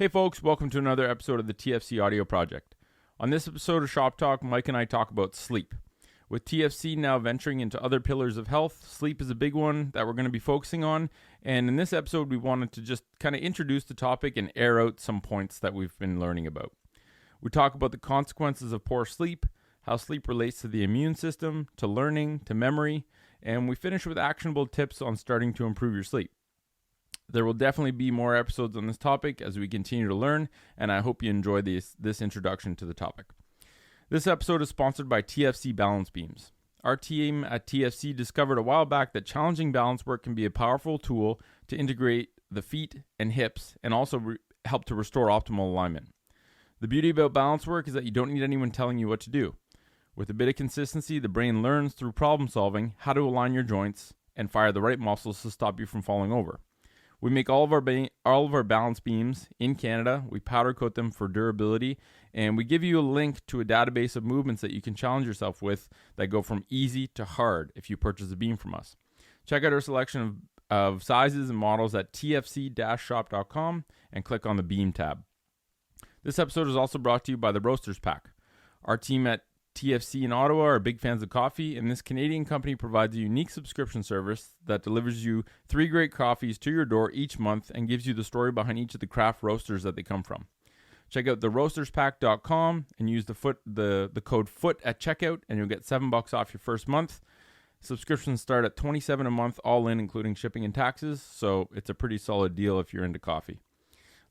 Hey folks, welcome to another episode of the TFC Audio Project. On this episode of Shop Talk, Mike and I talk about sleep. With TFC now venturing into other pillars of health, sleep is a big one that we're going to be focusing on. And in this episode, we wanted to just kind of introduce the topic and air out some points that we've been learning about. We talk about the consequences of poor sleep, how sleep relates to the immune system, to learning, to memory, and we finish with actionable tips on starting to improve your sleep. There will definitely be more episodes on this topic as we continue to learn, and I hope you enjoy this introduction to the topic. This episode is sponsored by TFC Balance Beams. Our team at TFC discovered a while back that challenging balance work can be a powerful tool to integrate the feet and hips and also help to restore optimal alignment. The beauty about balance work is that you don't need anyone telling you what to do. With a bit of consistency, the brain learns through problem solving how to align your joints and fire the right muscles to stop you from falling over. We make all of our balance beams in Canada. We powder coat them for durability, and we give you a link to a database of movements that you can challenge yourself with that go from easy to hard if you purchase a beam from us. Check out our selection of sizes and models at tfc-shop.com and click on the beam tab. This episode is also brought to you by the Roasters Pack. Our team at TFC in Ottawa are big fans of coffee, and this Canadian company provides a unique subscription service that delivers you 3 great coffees to your door each month and gives you the story behind each of the craft roasters that they come from. Check out theroasterspack.com and use the code FOOT at checkout, and you'll get $7 off your first month. Subscriptions start at $27 a month, all in, including shipping and taxes, so it's a pretty solid deal if you're into coffee.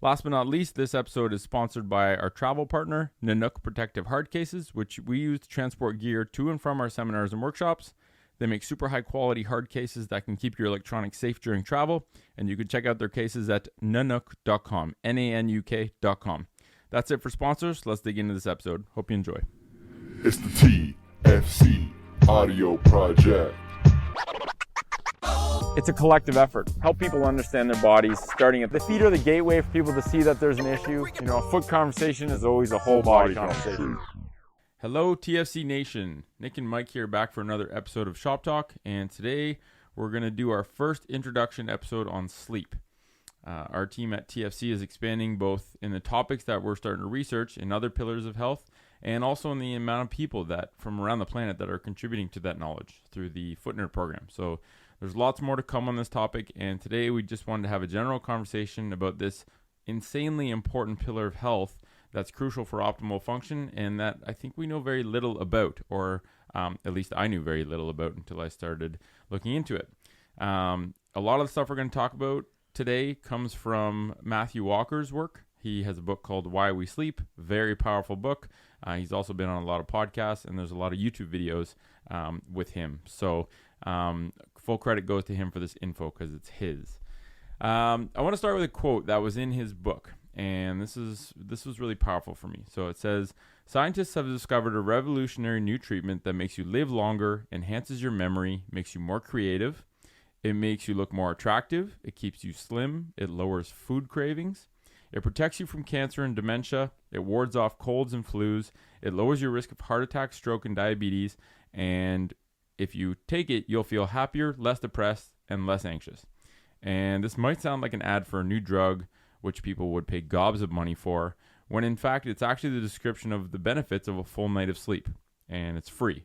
Last but not least, this episode is sponsored by our travel partner, Nanook Protective Hard Cases, which we use to transport gear to and from our seminars and workshops. They make super high quality hard cases that can keep your electronics safe during travel, and you can check out their cases at nanook.com, Nanuk.com. That's it for sponsors. Let's dig into this episode. Hope you enjoy. It's the TFC Audio Project. It's a collective effort. Help people understand their bodies, starting at the feet are the gateway for people to see that there's an issue. You know, a foot conversation is always a whole body conversation. Hello, TFC Nation. Nick and Mike here, back for another episode of Shop Talk, and today we're going to do our first introduction episode on sleep. Our team at TFC is expanding both in the topics that we're starting to research in other pillars of health, and also in the amount of people that from around the planet that are contributing to that knowledge through the Foot Nerd program. So there's lots more to come on this topic, and today we just wanted to have a general conversation about this insanely important pillar of health that's crucial for optimal function, and that I think we know very little about, or at least I knew very little about until I started looking into it. A lot of the stuff we're going to talk about today comes from Matthew Walker's work. He has a book called Why We Sleep, very powerful book. He's also been on a lot of podcasts, and there's a lot of YouTube videos with him. So full credit goes to him for this info because it's his. I want to start with a quote that was in his book, and this was really powerful for me. So it says, "Scientists have discovered a revolutionary new treatment that makes you live longer, enhances your memory, makes you more creative. It makes you look more attractive. It keeps you slim. It lowers food cravings. It protects you from cancer and dementia. It wards off colds and flus. It lowers your risk of heart attack, stroke, and diabetes. And if you take it, you'll feel happier, less depressed, and less anxious." And this might sound like an ad for a new drug, which people would pay gobs of money for, when in fact it's actually the description of the benefits of a full night of sleep. And it's free.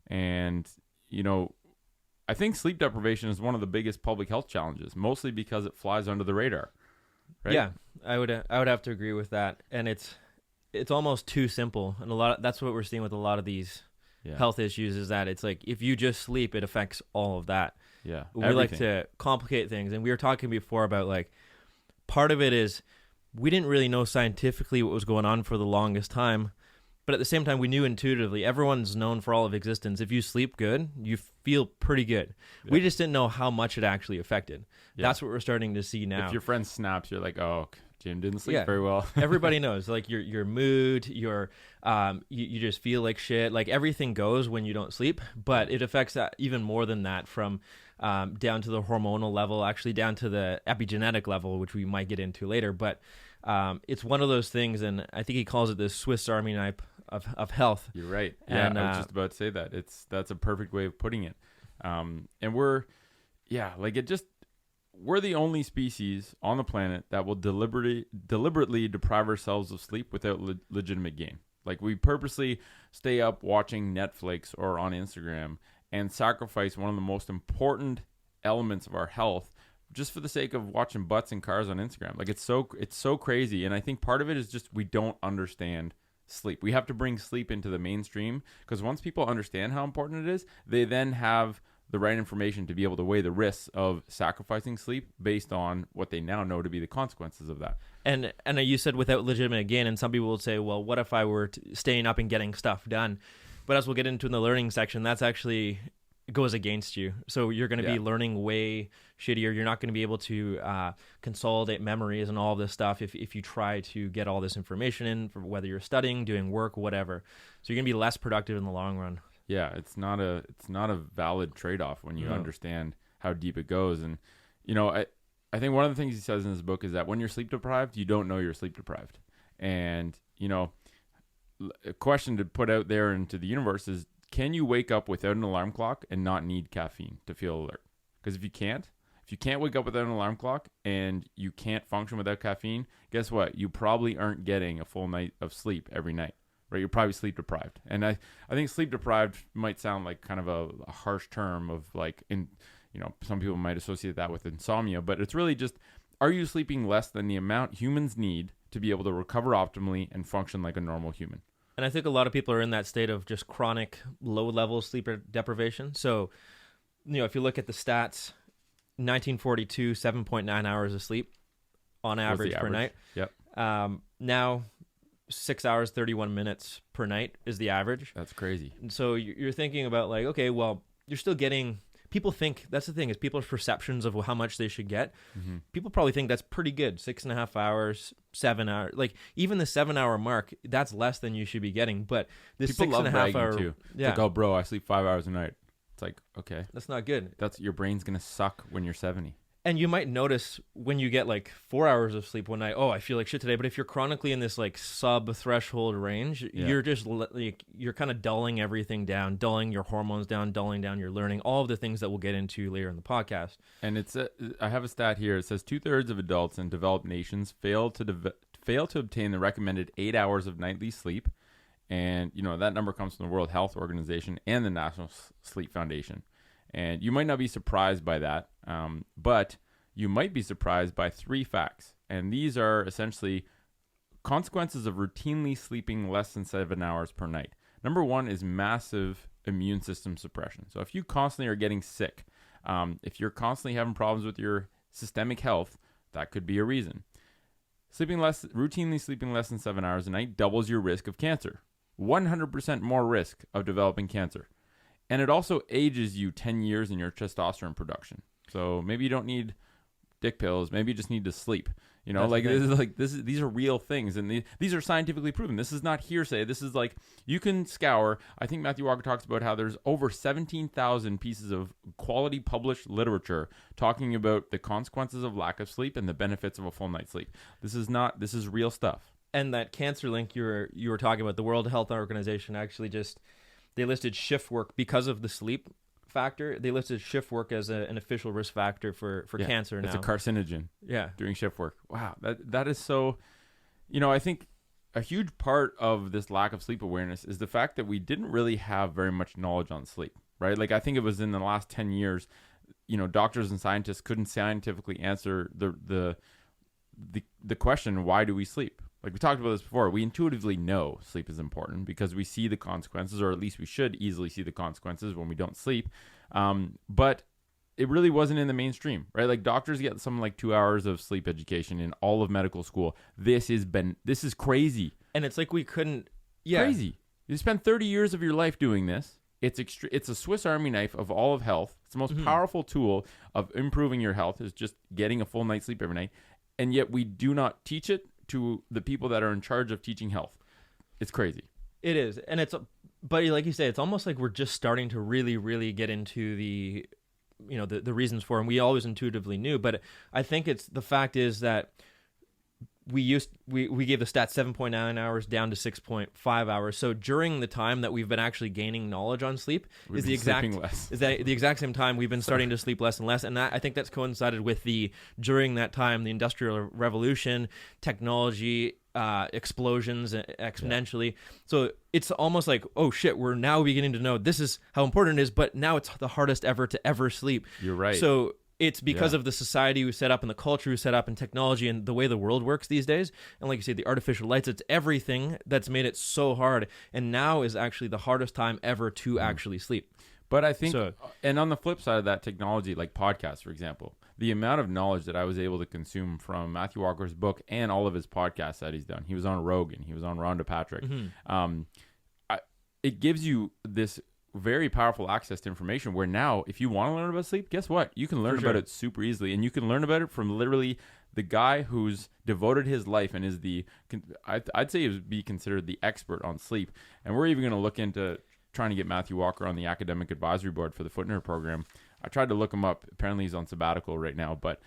And, you know, I think sleep deprivation is one of the biggest public health challenges, mostly because it flies under the radar. Right? Yeah, I would have to agree with that, and it's almost too simple, and that's what we're seeing with a lot of these health issues is that it's like if you just sleep, it affects all of that. Yeah, we like to complicate things, and we were talking before about like part of it is we didn't really know scientifically what was going on for the longest time. But at the same time, we knew intuitively, everyone's known for all of existence. If you sleep good, you feel pretty good. Yeah. We just didn't know how much it actually affected. Yeah. That's what we're starting to see now. If your friend snaps, you're like, oh, Jim didn't sleep very well. Everybody knows, like your mood, you just feel like shit. Like everything goes when you don't sleep, but it affects that even more than that, from down to the hormonal level, actually down to the epigenetic level, which we might get into later. But it's one of those things, and I think he calls it the Swiss Army knife of health. You're right. Yeah, and I was just about to say that. That's a perfect way of putting it. And we're the only species on the planet that will deliberately deprive ourselves of sleep without legitimate gain. Like, we purposely stay up watching Netflix or on Instagram and sacrifice one of the most important elements of our health just for the sake of watching butts and cars on Instagram. Like, it's so crazy. And I think part of it is just we don't understand sleep. We have to bring sleep into the mainstream, because once people understand how important it is, they then have the right information to be able to weigh the risks of sacrificing sleep based on what they now know to be the consequences of that. And you said without legitimate gain, and some people will say, well, what if I were staying up and getting stuff done? But as we'll get into in the learning section, that's actually goes against you. So you're going to be learning way shittier. You're not going to be able to consolidate memories and all of this stuff if you try to get all this information in, for whether you're studying, doing work, whatever. So you're going to be less productive in the long run. Yeah, it's not a valid trade-off when you understand how deep it goes. And I think one of the things he says in his book is that when you're sleep deprived, you don't know you're sleep deprived. And a question to put out there into the universe is, can you wake up without an alarm clock and not need caffeine to feel alert? Because if you can't wake up without an alarm clock and you can't function without caffeine, guess what? You probably aren't getting a full night of sleep every night, right? You're probably sleep deprived. And I think sleep deprived might sound like kind of a harsh term of like, some people might associate that with insomnia, but it's really just, are you sleeping less than the amount humans need to be able to recover optimally and function like a normal human? And I think a lot of people are in that state of just chronic low-level sleep deprivation. So, if you look at the stats, 1942, 7.9 hours of sleep on average per night. Yep. Now, 6 hours, 31 minutes per night is the average. That's crazy. And so you're thinking about like, okay, well, you're still getting... People think, that's the thing, is people's perceptions of how much they should get. Mm-hmm. People probably think that's pretty good. 6.5 hours, 7 hours. Like, even the 7-hour mark, that's less than you should be getting. But this people 6.5 hour... too. Yeah. It's like, oh, bro, I sleep 5 hours a night. It's like, okay. That's not good. Your brain's going to suck when you're 70. And you might notice when you get like 4 hours of sleep one night, oh, I feel like shit today. But if you're chronically in this like sub-threshold range, you're just like, you're kind of dulling everything down, dulling your hormones down, dulling down your learning, all of the things that we'll get into later in the podcast. And I have a stat here. It says 2/3 of adults in developed nations fail to obtain the recommended 8 hours of nightly sleep. And, that number comes from the World Health Organization and the National Sleep Foundation. And you might not be surprised by that, but you might be surprised by 3 facts. And these are essentially consequences of routinely sleeping less than 7 hours per night. Number 1 is massive immune system suppression. So if you constantly are getting sick, if you're constantly having problems with your systemic health, that could be a reason. Routinely sleeping less than 7 hours a night doubles your risk of cancer. 100% more risk of developing cancer. And it also ages you 10 years in your testosterone production. So maybe you don't need dick pills. Maybe you just need to sleep. These are real things, and these are scientifically proven. This is not hearsay. This is like, you can scour. I think Matthew Walker talks about how there's over 17,000 pieces of quality published literature talking about the consequences of lack of sleep and the benefits of a full night's sleep. This is real stuff. And that cancer link you were talking about, the World Health Organization actually they listed shift work because of the sleep factor. They listed shift work as an official risk factor for cancer now. It's a carcinogen. Yeah. Doing shift work. Wow. That is so, I think a huge part of this lack of sleep awareness is the fact that we didn't really have very much knowledge on sleep, right? Like, I think it was in the last 10 years, doctors and scientists couldn't scientifically answer the question, why do we sleep? Like, we talked about this before, we intuitively know sleep is important because we see the consequences, or at least we should easily see the consequences when we don't sleep. But it really wasn't in the mainstream, right? Like, doctors get something like 2 hours of sleep education in all of medical school. This is crazy. And it's like we couldn't... Yeah. Crazy. You spend 30 years of your life doing this. It's a Swiss Army knife of all of health. It's the most powerful tool of improving your health, is just getting a full night's sleep every night. And yet we do not teach it to the people that are in charge of teaching health. It's crazy. It is. And but like you say, it's almost like we're just starting to really, really get into the reasons for it. And we always intuitively knew, but I think the fact is that we gave the stat 7.9 hours down to 6.5 hours. So during the time that we've been actually gaining knowledge on sleep is the exact same time we've been starting to sleep less and less. And I think that's coincided with during that time, the Industrial Revolution, technology, explosions exponentially. So it's almost like, oh shit, we're now beginning to know this is how important it is, but now it's the hardest ever to ever sleep. You're right. So it's because of the society we set up and the culture we set up and technology and the way the world works these days. And like you say, the artificial lights, it's everything that's made it so hard. And now is actually the hardest time ever to actually sleep. But I think, and on the flip side of that, technology, like podcasts, for example, the amount of knowledge that I was able to consume from Matthew Walker's book and all of his podcasts that he's done. He was on Rogan. He was on Rhonda Patrick. It gives you this very powerful access to information where now, if you want to learn about sleep, guess what? You can learn about it super easily. And you can learn about it from literally the guy who's devoted his life and is I'd say he would be considered the expert on sleep. And we're even going to look into trying to get Matthew Walker on the academic advisory board for the Footner program. I tried to look him up. Apparently he's on sabbatical right now, but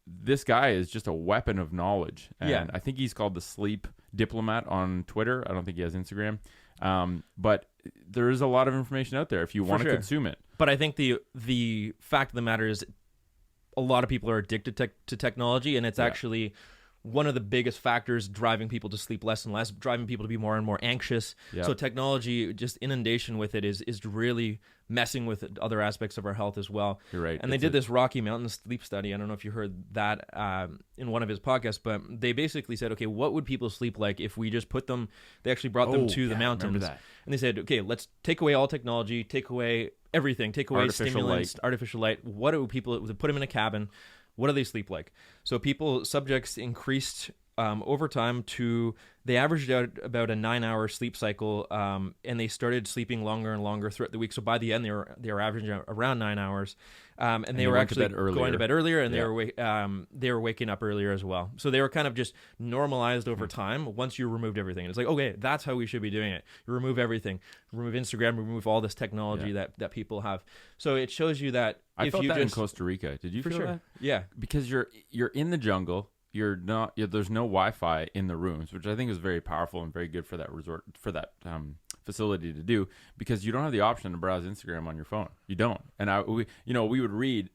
this guy is just a weapon of knowledge. And I think he's called the Sleep Diplomat on Twitter. I don't think he has Instagram. But there is a lot of information out there if you want to consume it. But I think the fact of the matter is a lot of people are addicted to technology, and it's actually one of the biggest factors driving people to sleep less and less, driving people to be more and more anxious. Yep. So technology, just inundation with it is really messing with other aspects of our health as well. You're right. And they did this Rocky Mountain sleep study. I don't know if you heard that in one of his podcasts, but they basically said, okay, what would people sleep like if we just put them, they actually brought them to the mountains. And they said, okay, let's take away all technology, take away everything, take away stimulants, artificial light. What do people, put them in a cabin? What do they sleep like? So subjects increased over time they averaged out about a 9-hour sleep cycle, and they started sleeping longer and longer throughout the week. So by the end, they were averaging around 9 hours, and they were actually going to bed earlier, and they were waking up earlier as well. So they were kind of just normalized over time once you removed everything. It's like, okay, that's how we should be doing it. You remove everything, remove Instagram, remove all this technology that people have. So it shows you that I felt that in Costa Rica. Did you feel that? Yeah, because you're in the jungle. There's no Wi-Fi in the rooms, which I think is very powerful and very good for that resort, for that facility to do, because you don't have the option to browse Instagram on your phone. You don't. And we would read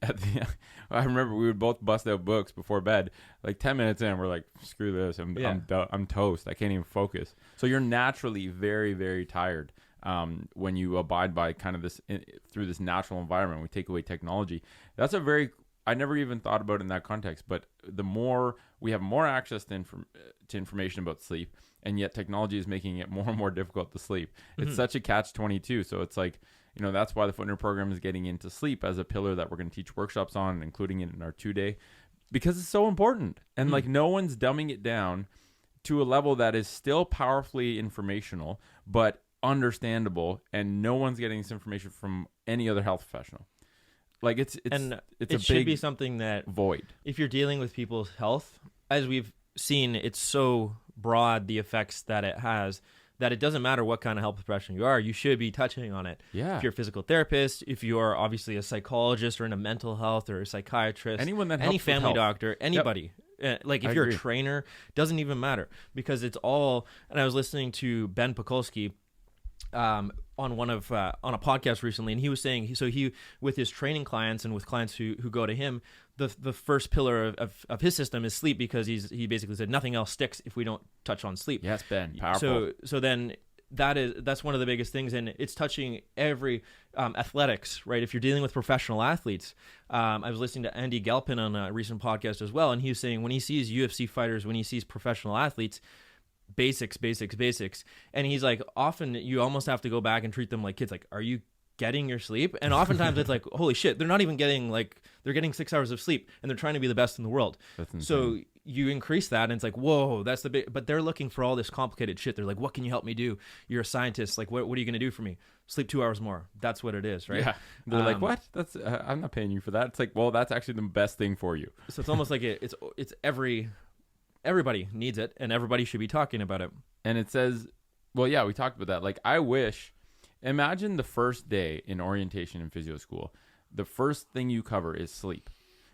I remember we would both bust out books before bed. Like 10 minutes in, we're like, screw this. I'm toast. I can't even focus. So you're naturally very, very tired when you abide by kind of this through this natural environment. We take away technology. That's I never even thought about it in that context, but the more we have more access to information about sleep, and yet technology is making it more and more difficult to sleep. It's such a catch-22. So it's like, that's why the Footner program is getting into sleep as a pillar that we're going to teach workshops on, and including it in our 2-day, because it's so important. And like no one's dumbing it down to a level that is still powerfully informational, but understandable, and no one's getting this information from any other health professional. Like it should be something that void. If you're dealing with people's health, as we've seen, it's so broad, the effects that it has, that it doesn't matter what kind of health professional you are, you should be touching on it. Yeah. If you're a physical therapist, if you're obviously a psychologist or in a mental health or a psychiatrist, any family doctor, anybody. Yep. Like if you're a trainer, doesn't even matter, because it's all. And I was listening to Ben Pakulski on a podcast recently, and he was saying he with his training clients and with clients who go to him, the first pillar of his system is sleep, because he basically said nothing else sticks if we don't touch on sleep. Yes, Ben, powerful. So then that's one of the biggest things, and it's touching every athletics, right? If you're dealing with professional athletes, I was listening to Andy Galpin on a recent podcast as well, and he was saying when he sees UFC fighters, when he sees professional athletes, basics. And he's like, often you almost have to go back and treat them like kids. Like, are you getting your sleep? And oftentimes it's like, holy shit, they're not even getting, like, they're getting 6 hours of sleep and they're trying to be the best in the world. That's insane. So you increase that and it's like, whoa, that's the big, but they're looking for all this complicated shit. They're like, what can you help me do? You're a scientist. Like, what are you going to do for me? Sleep 2 hours more. That's what it is, right? Yeah. They're like, what? That's I'm not paying you for that. It's like, well, that's actually the best thing for you. So it's almost like it's everybody needs it, and everybody should be talking about it. And it says, well, yeah, we talked about that. Like, imagine the first day in orientation in physio school. The first thing you cover is sleep.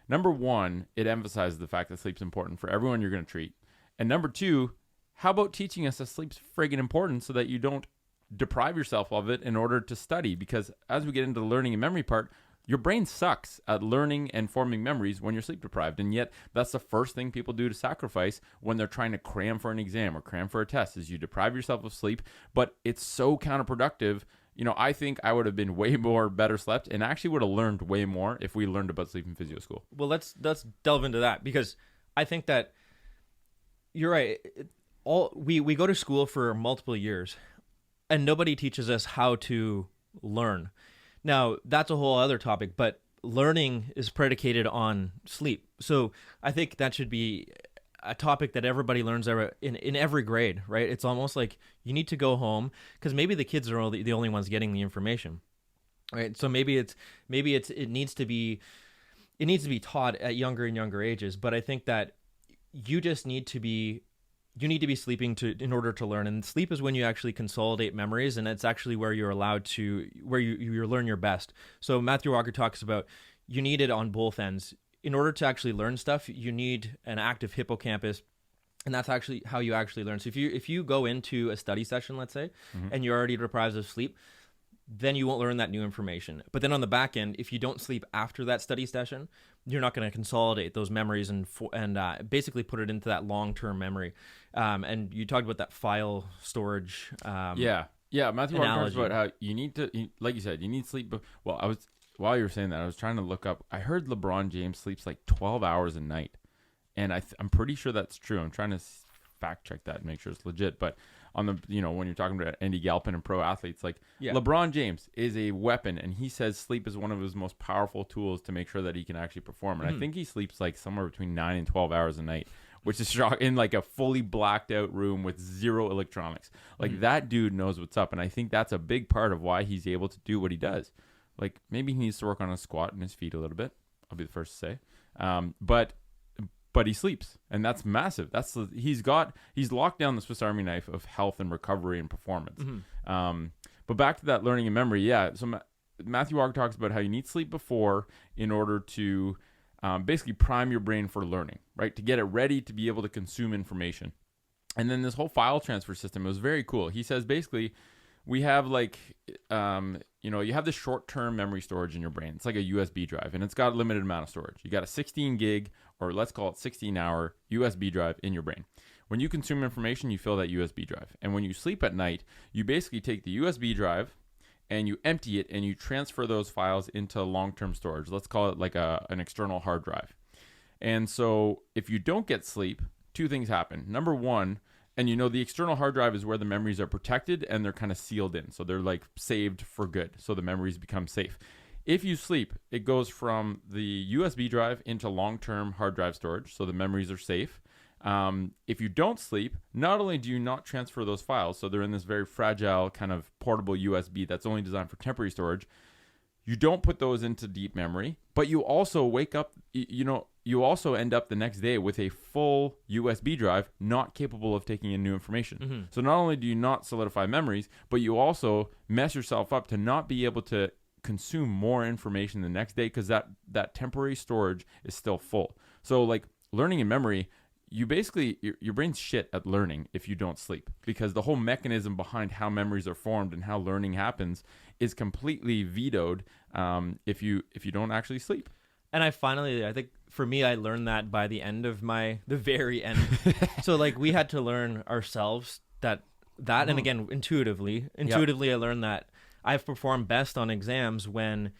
Number one, it emphasizes the fact that sleep's important for everyone you're going to treat. And number two, how about teaching us that sleep's friggin' important so that you don't deprive yourself of it in order to study? Because as we get into the learning and memory part, your brain sucks at learning and forming memories when you're sleep deprived. And yet that's the first thing people do to sacrifice when they're trying to cram for an exam or cram for a test, is you deprive yourself of sleep. But it's so counterproductive. You know, I think I would have been way more better slept and actually would have learned way more if we learned about sleep in physio school. Well, let's delve into that, because I think that you're right. We go to school for multiple years and nobody teaches us how to learn. Now, that's a whole other topic, but learning is predicated on sleep. So I think that should be a topic that everybody learns in every grade, right? It's almost like you need to go home, because maybe the kids are the only ones getting the information, right? So maybe it needs to be taught at younger and younger ages. But I think that you need to be sleeping in order to learn. And sleep is when you actually consolidate memories, and it's actually where you're allowed to, where you learn your best. So Matthew Walker talks about you need it on both ends. In order to actually learn stuff, you need an active hippocampus, and that's actually how you actually learn. So if you go into a study session, let's say, and you're already deprived of sleep, then you won't learn that new information. But then on the back end, if you don't sleep after that study session, you're not going to consolidate those memories and basically put it into that long-term memory. And you talked about that file storage. Yeah. Matthew Walker talks about how you need to, like you said, you need sleep. While you were saying that, I was trying to look up. I heard LeBron James sleeps like 12 hours a night, and I'm pretty sure that's true. I'm trying to fact check that and make sure it's legit. But on the, when you're talking about Andy Galpin and pro athletes, like LeBron James is a weapon, and he says sleep is one of his most powerful tools to make sure that he can actually perform. And I think he sleeps like somewhere between 9 and 12 hours a night, which is shocking, in like a fully blacked out room with zero electronics. Like that dude knows what's up, and I think that's a big part of why he's able to do what he does. Like maybe he needs to work on his squat and his feet a little bit. I'll be the first to say. But he sleeps, and that's massive. He's locked down the Swiss Army knife of health and recovery and performance. But back to that learning and memory. Yeah. So Matthew Walker talks about how you need sleep before in order to basically prime your brain for learning, right? To get it ready to be able to consume information. And then this whole file transfer system, it was very cool. He says basically we have like, you have this short-term memory storage in your brain. It's like a USB drive, and it's got a limited amount of storage. You got a 16 gig, or let's call it 16-hour USB drive in your brain. When you consume information, you fill that USB drive. And when you sleep at night, you basically take the USB drive and you empty it and you transfer those files into long-term storage. Let's call it like an external hard drive. And so if you don't get sleep, two things happen. Number one, and the external hard drive is where the memories are protected and they're kind of sealed in. So they're like saved for good. So the memories become safe. If you sleep, it goes from the USB drive into long-term hard drive storage. So the memories are safe. If you don't sleep, not only do you not transfer those files, so they're in this very fragile kind of portable USB that's only designed for temporary storage, you don't put those into deep memory, but you also wake up, you also end up the next day with a full USB drive not capable of taking in new information. So not only do you not solidify memories, but you also mess yourself up to not be able to consume more information the next day, because that temporary storage is still full. So like learning and memory, you basically, your brain's shit at learning if you don't sleep, because the whole mechanism behind how memories are formed and how learning happens is completely vetoed if you don't actually sleep. And I think for me, I learned that by the end of the very end. So like we had to learn ourselves that, and again, intuitively, I learned that I've performed best on exams when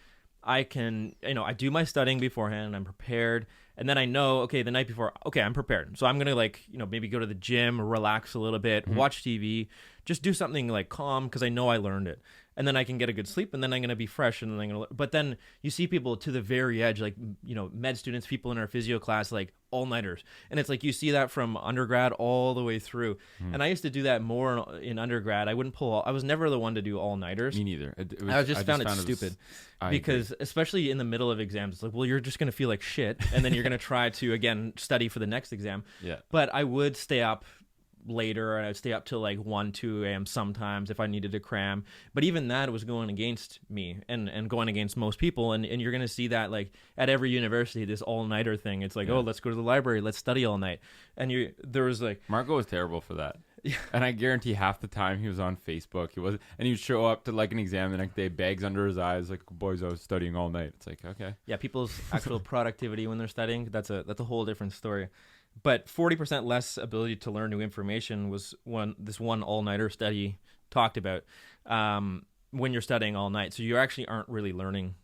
I can, I do my studying beforehand, I'm prepared, and then I know, okay, the night before, okay, I'm prepared. So I'm going to maybe go to the gym, relax a little bit, watch TV, just do something like calm, because I know I learned it. And then I can get a good sleep, and then I'm going to be fresh, and then I'm going to. But then you see people to the very edge, like med students, people in our physio class, like all-nighters, and it's like you see that from undergrad all the way through. And I used to do that more in undergrad. I wouldn't pull. I was never the one to do all-nighters. Me neither. I just found it stupid, because especially in the middle of exams, it's like, well, you're just going to feel like shit, and then you're going to try to again study for the next exam. Yeah. But I would stay up later, and I'd stay up till like 1, 2 a.m. sometimes if I needed to cram. But even that was going against me and going against most people. And you're going to see that like at every university, this all-nighter thing. It's like, oh, let's go to the library, let's study all night. And there was like... Marco was terrible for that. Yeah. And I guarantee half the time he was on Facebook. And he'd show up to like an exam the next day, bags under his eyes, like, boys, I was studying all night. It's like, okay. Yeah, people's actual productivity when they're studying, that's a whole different story. But 40% less ability to learn new information was this one all-nighter study talked about when you're studying all night. So you actually aren't really learning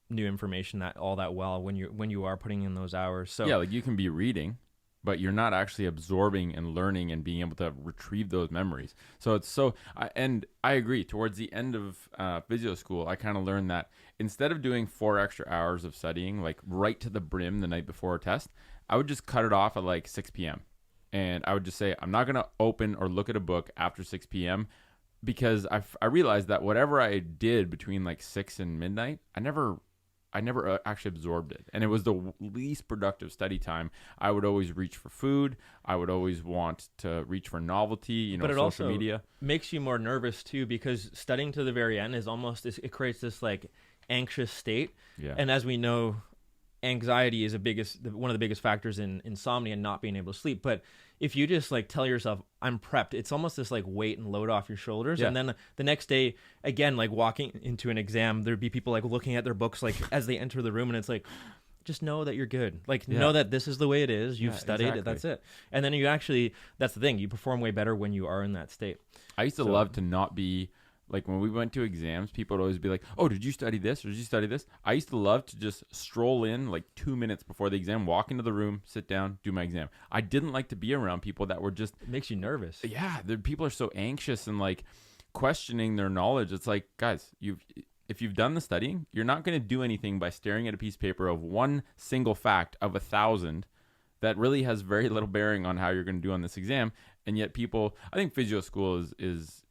new information all that well when you are putting in those hours. So yeah, like you can be reading, but you're not actually absorbing and learning and being able to retrieve those memories. So it's and I agree. Towards the end of physio school, I kind of learned that instead of doing 4 extra hours of studying, like right to the brim the night before a test, I would just cut it off at like 6 p.m. And I would just say, I'm not going to open or look at a book after 6 p.m. because I realized that whatever I did between like 6 and midnight, I never actually absorbed it. And it was the least productive study time. I would always reach for food. I would always want to reach for novelty, but it social also media. Makes you more nervous too, because studying to the very end is almost, it creates this like anxious state. Yeah. And as we know, anxiety is one of the biggest factors in insomnia and not being able to sleep. But if you just like tell yourself, I'm prepped, it's almost this like weight and load off your shoulders. Yeah. And then the next day, again, like walking into an exam, there'd be people like looking at their books like as they enter the room, and it's like, just know that you're good. Like, know that this is the way it is. You've studied it. That's it. And then that's the thing. You perform way better when you are in that state. I used to love to not be... Like when we went to exams, people would always be like, oh, did you study this or did you study this? I used to love to just stroll in like 2 minutes before the exam, walk into the room, sit down, do my exam. I didn't like to be around people that were just... It makes you nervous. Yeah, people are so anxious and like questioning their knowledge. It's like, guys, if you've done the studying, you're not going to do anything by staring at a piece of paper of one single fact of 1,000 that really has very little bearing on how you're going to do on this exam. And yet I think physio school is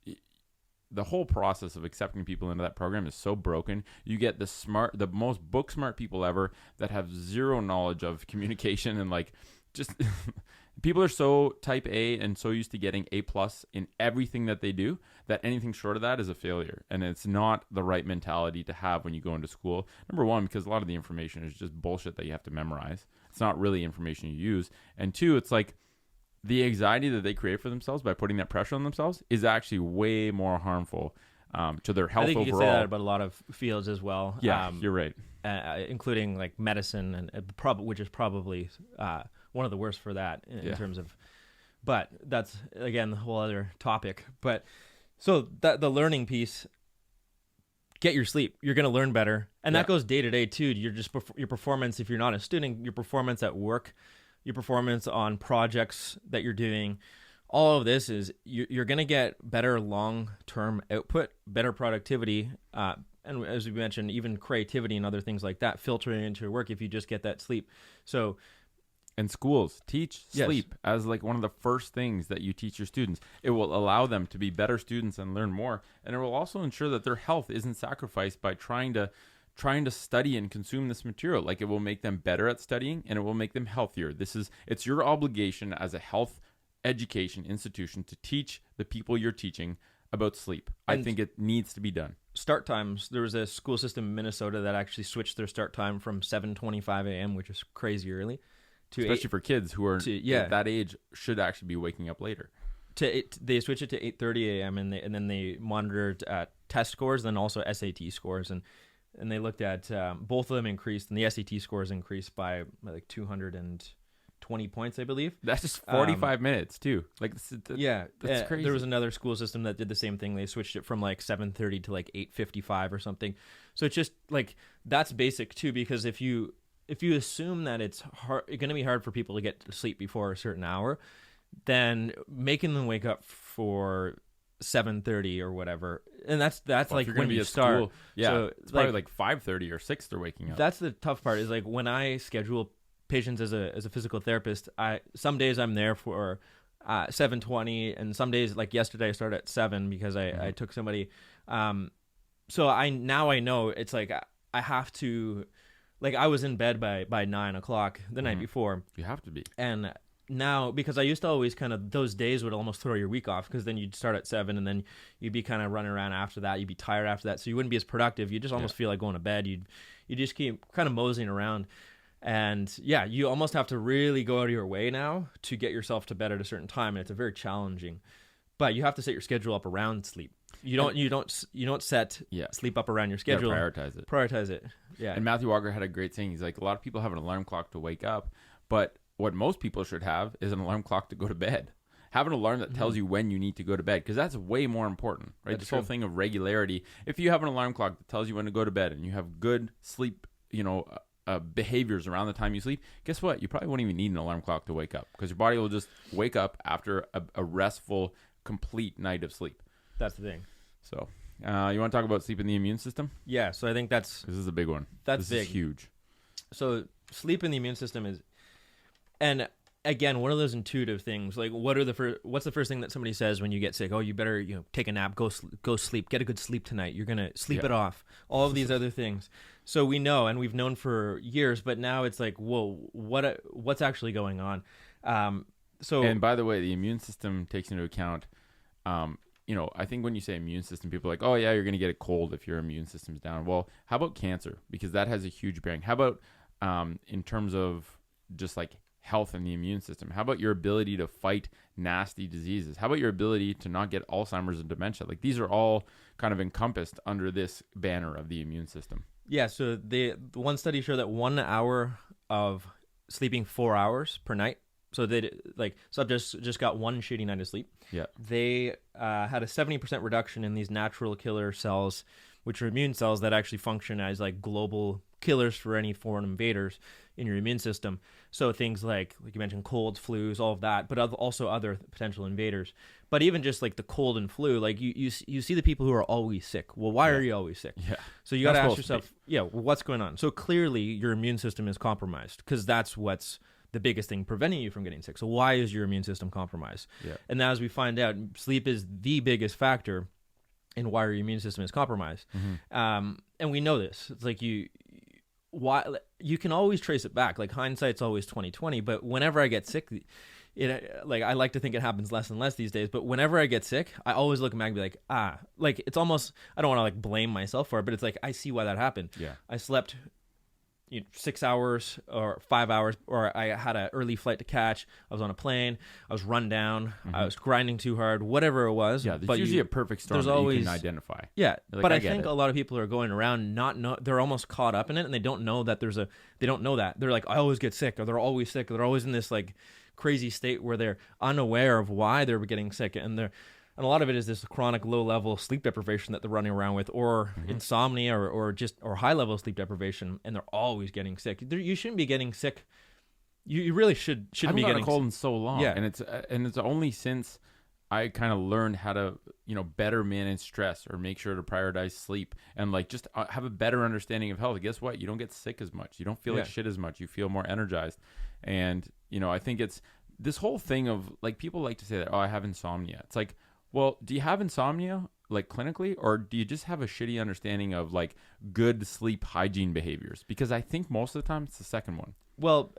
the whole process of accepting people into that program is so broken. You get the most book smart people ever that have zero knowledge of communication and like just people are so type A and so used to getting A+ in everything that they do that anything short of that is a failure. And it's not the right mentality to have when you go into school. Number one, because a lot of the information is just bullshit that you have to memorize. It's not really information you use. And two, it's like the anxiety that they create for themselves by putting that pressure on themselves is actually way more harmful to their health overall. I think you can say that about a lot of fields as well. Yeah, you're right. Including like medicine, and which is probably one of the worst for that in terms of. But that's again the whole other topic. But so the learning piece. Get your sleep. You're going to learn better, and that goes day to day too. Your performance. If you're not a student, your performance at work, your performance on projects that you're doing, all of this is you're going to get better long-term output, better productivity, and as we mentioned, even creativity and other things like that filtering into your work if you just get that sleep. So, and schools teach sleep as like one of the first things that you teach your students. It will allow them to be better students and learn more, and it will also ensure that their health isn't sacrificed by trying to study and consume this material. Like it will make them better at studying and it will make them healthier. It's your obligation as a health education institution to teach the people you're teaching about sleep. And I think it needs to be done. Start times. There was a school system in Minnesota that actually switched their start time from 7:25 a.m., which is crazy early, to especially for kids who are at that age should actually be waking up later. They switched it to 8:30 a.m. and then they monitored test scores, then also SAT scores, and they looked at both of them increased, and the SAT scores increased by like 220 points, I believe. That's just 45 minutes too. Like that's crazy. There was another school system that did the same thing. They switched it from like 7:30 to like 8:55 or something. So it's just like that's basic too, because if you assume that it's going to be hard for people to get to sleep before a certain hour, then making them wake up for 7:30 or whatever, and that's like when you start school, so it's probably like 5:30 or 6 they're waking up. That's the tough part, is like when I schedule patients as a physical therapist, some days I'm there for 7:20, and some days like yesterday I started at 7 because I took somebody, so I know it's like I have to, like I was in bed by 9 o'clock the night before. You have to be, and now, because I used to always kind of, those days would almost throw your week off, because then you'd start at 7 and then you'd be kind of running around after that. You'd be tired after that. So you wouldn't be as productive. You just almost feel like going to bed. You just keep kind of moseying around. And yeah, you almost have to really go out of your way now to get yourself to bed at a certain time. And it's a very challenging, but you have to set your schedule up around sleep. You don't set sleep up around your schedule. You gotta Prioritize it. Yeah. And Matthew Walker had a great saying. He's like, a lot of people have an alarm clock to wake up, but what most people should have is an alarm clock to go to bed. Have an alarm that tells you when you need to go to bed, because that's way more important, right? This whole thing of regularity. If you have an alarm clock that tells you when to go to bed and you have good sleep, behaviors around the time you sleep, guess what? You probably won't even need an alarm clock to wake up, because your body will just wake up after a restful, complete night of sleep. That's the thing. So, you want to talk about sleep in the immune system? Yeah, so I think this is a big one. This is huge. So sleep in the immune system is, and again, one of those intuitive things. Like, what's the first thing that somebody says when you get sick? Oh, you better take a nap, go sleep, get a good sleep tonight. You're gonna sleep it off. All of these other things. So we know, and we've known for years, but now it's like, whoa, what's actually going on? And by the way, the immune system takes into account, I think when you say immune system, people are like, oh yeah, you're going to get a cold if your immune system's down. Well, how about cancer? Because that has a huge bearing. How about in terms of just like health in the immune system? How about your ability to fight nasty diseases? How about your ability to not get Alzheimer's and dementia? Like, these are all kind of encompassed under this banner of the immune system. Yeah, so the one study showed that 1 hour of sleeping 4 hours per night. So they subjects just got one shitty night of sleep. Yeah, they had a 70% reduction in these natural killer cells, which are immune cells that actually function as like global killers for any foreign invaders in your immune system. So things like you mentioned, colds, flus, all of that, but also other potential invaders. But even just like the cold and flu, like you see the people who are always sick. Well, why are you always sick? Yeah. So you got to ask yourself, what's going on? So clearly your immune system is compromised, because that's what's the biggest thing preventing you from getting sick. So why is your immune system compromised? Yeah. And now, as we find out, sleep is the biggest factor in why your immune system is compromised. Mm-hmm. And we know this. It's like you can always trace it back. Like, hindsight's always 20/20. But whenever I get sick, I like to think it happens less and less these days. But whenever I get sick, I always look back and be like, it's almost, I don't want to blame myself for it, but it's like, I see why that happened. Yeah. I slept 6 hours or 5 hours, or I had an early flight to catch. I was on a plane. I was run down. Mm-hmm. I was grinding too hard, whatever it was. Yeah, there's usually a perfect storm that you can identify. Yeah, but I think a lot of people are going around they're almost caught up in it, and they don't know that they don't know that. They're like, I always get sick, or they're always sick, or they're always in this like crazy state where they're unaware of why they're getting sick, and a lot of it is this chronic low-level sleep deprivation that they're running around with, or insomnia, or high-level sleep deprivation, and they're always getting sick. You shouldn't be getting sick. You really shouldn't be getting. I haven't got a cold in so long, yeah, and it's only since I kind of learned how to better manage stress, or make sure to prioritize sleep, and like just have a better understanding of health. Guess what? You don't get sick as much. You don't feel like shit as much. You feel more energized, and I think it's this whole thing of like, people like to say that, oh, I have insomnia. It's like, well, do you have insomnia like clinically, or do you just have a shitty understanding of like good sleep hygiene behaviors? Because I think most of the time it's the second one. Well,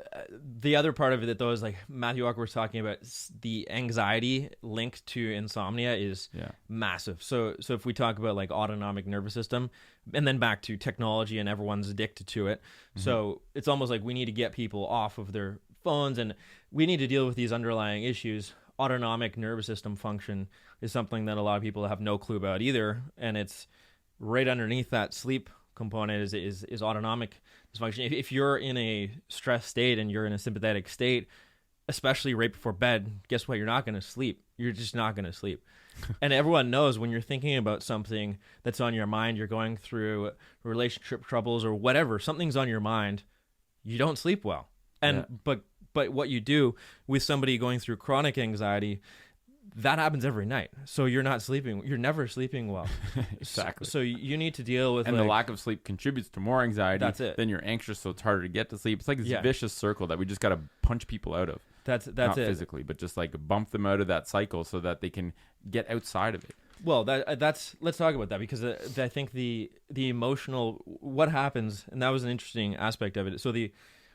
the other part of it though is like Matthew Walker was talking about, the anxiety linked to insomnia is massive. So if we talk about like autonomic nervous system, and then back to technology, and everyone's addicted to it. Mm-hmm. So it's almost like we need to get people off of their phones, and we need to deal with these underlying issues. Autonomic nervous system function is something that a lot of people have no clue about either, and it's right underneath that sleep component is autonomic dysfunction. If you're in a stress state and you're in a sympathetic state, especially right before bed, guess what? You're not going to sleep. You're just not going to sleep. And everyone knows when you're thinking about something that's on your mind, you're going through relationship troubles or whatever, something's on your mind, you don't sleep well. And but what you do with somebody going through chronic anxiety, that happens every night. So you're not sleeping. You're never sleeping well. Exactly. So you need to deal with, and the lack of sleep contributes to more anxiety. That's it. Then you're anxious, so it's harder to get to sleep. It's like this vicious circle that we just got to punch people out of. That's not it. Physically, but just like bump them out of that cycle so that they can get outside of it. Well, that's let's talk about that, because I think the emotional, what happens, and that was an interesting aspect of it. So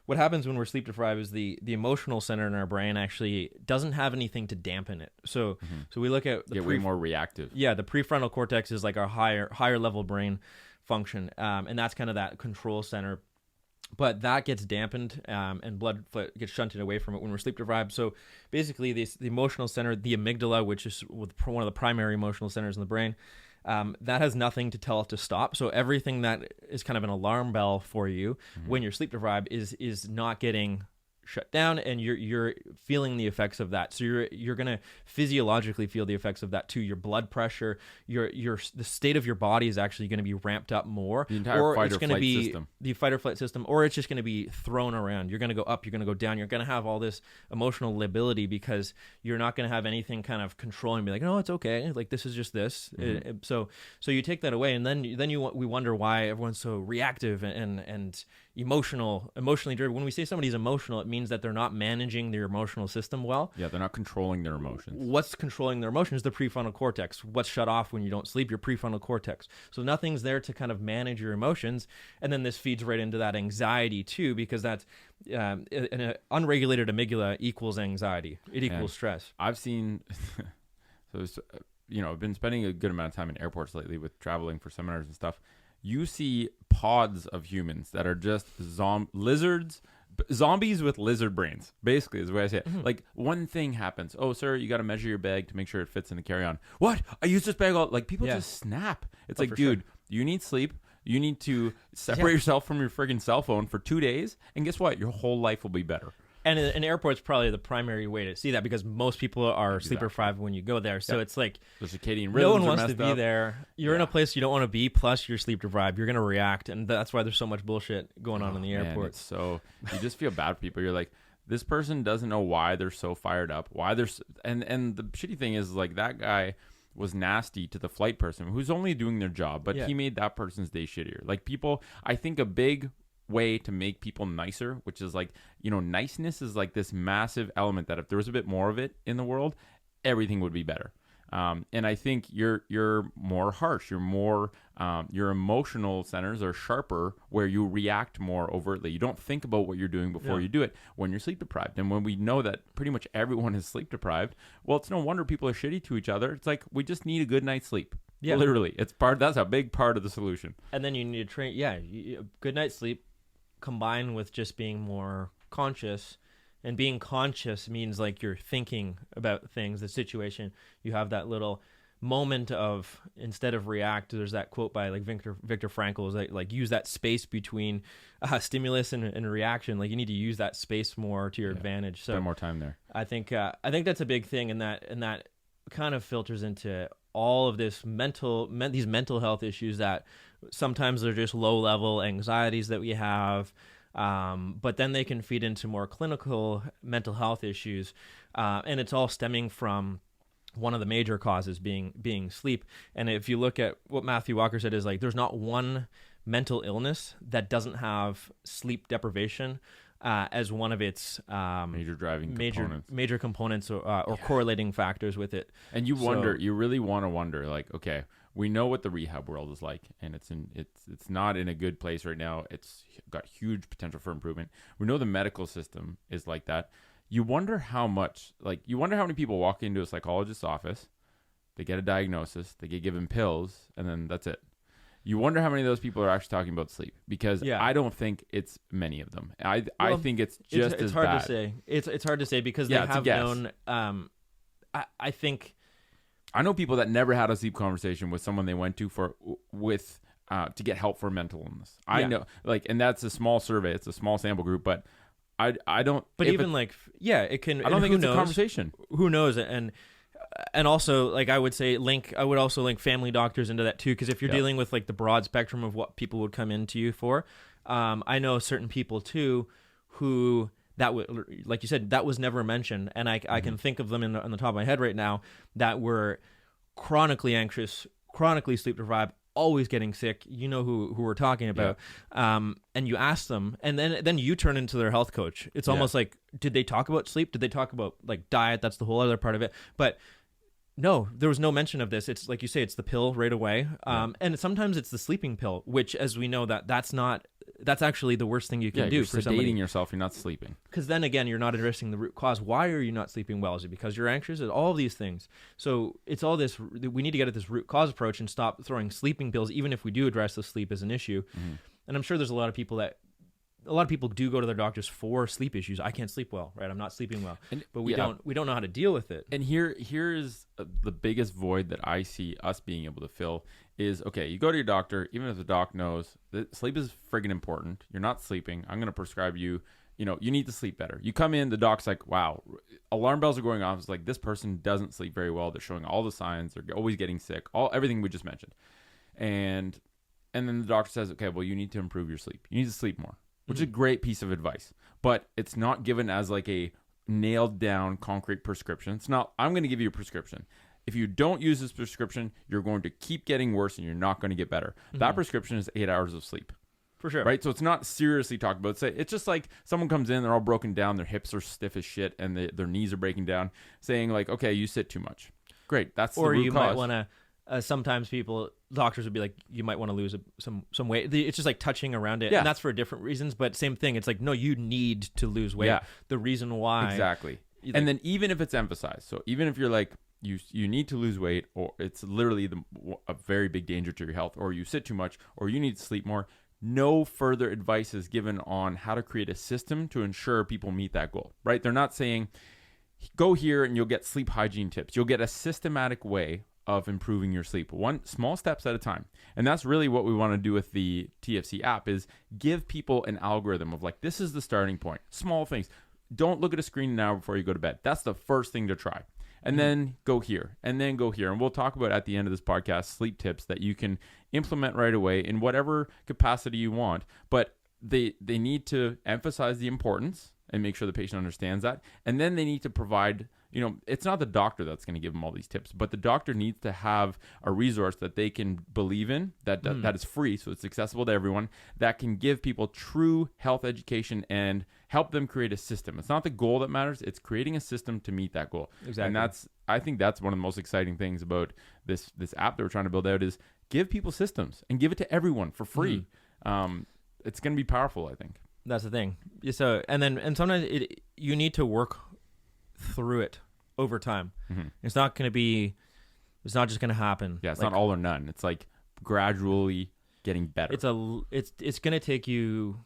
what happens when we're sleep deprived is the emotional center in our brain actually doesn't have anything to dampen it. So we look at the way more reactive. Yeah, the prefrontal cortex is like our higher level brain function, and that's kind of that control center. But that gets dampened, and blood gets shunted away from it when we're sleep deprived. So basically, the emotional center, the amygdala, which is one of the primary emotional centers in the brain, that has nothing to tell it to stop. So everything that is kind of an alarm bell for you when you're sleep deprived is not getting shut down, and you're feeling the effects of that. So you're gonna physiologically feel the effects of that too. Your blood pressure, the state of your body is actually going to be ramped up more. The entire fight or flight system. The fight or flight system, or it's just going to be thrown around. You're going to go up, you're going to go down. You're going to have all this emotional lability because you're not going to have anything kind of controlling. Be like, no, it's okay. Like this is just this. So you take that away, and then we wonder why everyone's so reactive and emotionally driven. When we say somebody's emotional, it means that they're not managing their emotional system well. Yeah, they're not controlling their emotions. What's controlling their emotions? The prefrontal cortex. What's shut off when you don't sleep? Your prefrontal cortex. So nothing's there to kind of manage your emotions, and then this feeds right into that anxiety too, because that's an unregulated amygdala equals anxiety. It equals stress. I've seen so I've been spending a good amount of time in airports lately with traveling for seminars and stuff. You see pods of humans that are just zombies with lizard brains, basically, is the way I say it. Like, one thing happens. Oh, sir, you got to measure your bag to make sure it fits in the carry-on. What? I used this bag all... Like, people just snap. It's like, dude, you need sleep. You need to separate yourself from your friggin' cell phone for 2 days, and guess what? Your whole life will be better. And an airport's probably the primary way to see that, because most people are sleep deprived when you go there. So it's like the circadian rhythms no one wants to be up. there. You're in a place you don't want to be, plus you're sleep deprived. You're going to react, and that's why there's so much bullshit going on in the airport. So you just feel bad for people. You're like, this person doesn't know why they're so fired up. Why they're and the shitty thing is, like, that guy was nasty to the flight person who's only doing their job, but he made that person's day shittier. Like, people, I think a big way to make people nicer, which is like, niceness is like this massive element that if there was a bit more of it in the world, everything would be better. And I think you're more harsh. You're more your emotional centers are sharper, where you react more overtly. You don't think about what you're doing before you do it when you're sleep deprived. And when we know that pretty much everyone is sleep deprived, well, it's no wonder people are shitty to each other. It's like, we just need a good night's sleep. Yeah, literally, that's a big part of the solution. And then you need to train. Yeah, good night's sleep combined with just being more conscious. And being conscious means, like, you're thinking about things, the situation. You have that little moment of, instead of react, there's that quote by, like, Viktor Frankl, is like use that space between stimulus and reaction. Like, you need to use that space more to your advantage. So spend more time there. I think that's a big thing, and that kind of filters into all of this these mental health issues that sometimes they're just low level anxieties that we have. But then they can feed into more clinical mental health issues, and it's all stemming from one of the major causes being sleep. And if you look at what Matthew Walker said, is like, there's not one mental illness that doesn't have sleep deprivation as one of its major driving components or correlating factors with it. And you really want to wonder, like, okay, we know what the rehab world is like, and it's not in a good place right now. It's got huge potential for improvement. We know the medical system is like that. You wonder how many people walk into a psychologist's office, they get a diagnosis, they get given pills, and then that's it. You wonder how many of those people are actually talking about sleep, because I don't think it's many of them. I think it's just as bad. Hard to say. It's hard to say, because they have known. I think. I know people that never had a sleep conversation with someone they went to to get help for mental illness. I know, like, and that's a small survey. It's a small sample group, but I don't. But even it can. I don't think it's a conversation. Who knows? And also, like, I would also link family doctors into that too, because if you're dealing with, like, the broad spectrum of what people would come into you for, I know certain people too who. Like you said, that was never mentioned, and I can think of them on the top of my head right now that were chronically anxious, chronically sleep deprived, always getting sick. You know who we're talking about, and you ask them, and then you turn into their health coach. It's almost like, did they talk about sleep? Did they talk about, like, diet? That's the whole other part of it. But No, there was no mention of this. It's like you say, it's the pill right away. And sometimes it's the sleeping pill, which, as we know, that's actually the worst thing you can do you're for somebody. sedating yourself. You're not sleeping. Because then again, you're not addressing the root cause. Why are you not sleeping well? Is it because you're anxious? It's all these things. So it's all this. We need to get at this root cause approach and stop throwing sleeping pills, even if we do address the sleep as an issue. And I'm sure there's a lot of people do go to their doctors for sleep issues. I can't sleep well, right? I'm not sleeping well, but we don't know how to deal with it. And here is the biggest void that I see us being able to fill is, okay, you go to your doctor, even if the doc knows that sleep is friggin' important. You're not sleeping. I'm going to prescribe you, you need to sleep better. You come in, the doc's like, wow, alarm bells are going off. It's like, this person doesn't sleep very well. They're showing all the signs. They're always getting sick, everything we just mentioned. And then the doctor says, okay, well, you need to improve your sleep. You need to sleep more, which is a great piece of advice, but it's not given as like a nailed down concrete prescription. It's not, I'm going to give you a prescription. If you don't use this prescription, you're going to keep getting worse and you're not going to get better. That prescription is 8 hours of sleep. For sure. Right? So it's not seriously talked about. It's just like someone comes in, they're all broken down, their hips are stiff as shit, and their knees are breaking down, saying like, okay, you sit too much. Great. That's the root cause. Or you might want to, sometimes doctors would be like, you might want to lose some weight. It's just like touching around it. Yeah. And that's for different reasons, but same thing. It's like, no, you need to lose weight. Yeah. The reason why. Exactly. And then even if it's emphasized, so even if you're like, you need to lose weight, or it's literally a very big danger to your health, or you sit too much, or you need to sleep more, no further advice is given on how to create a system to ensure people meet that goal, right? They're not saying, go here and you'll get sleep hygiene tips. You'll get a systematic way of improving your sleep, one small steps at a time. And that's really what we want to do with the TFC app, is give people an algorithm of like, this is the starting point, small things. Don't look at a screen now before you go to bed. That's the first thing to try. And then go here, and then go here. And we'll talk about at the end of this podcast sleep tips that you can implement right away in whatever capacity you want. But they need to emphasize the importance and make sure the patient understands that. And then they need to provide, it's not the doctor that's going to give them all these tips, but the doctor needs to have a resource that they can believe in, that is free, so it's accessible to everyone, that can give people true health education and help them create a system. It's not the goal that matters, it's creating a system to meet that goal. Exactly. And I think that's one of the most exciting things about this app that we're trying to build out, is give people systems and give it to everyone for free. It's going to be powerful, I think. That's the thing. So, and sometimes you need to work through it over time. It's not just going to happen. Yeah, it's not all or none. It's like gradually getting better. It's going to take you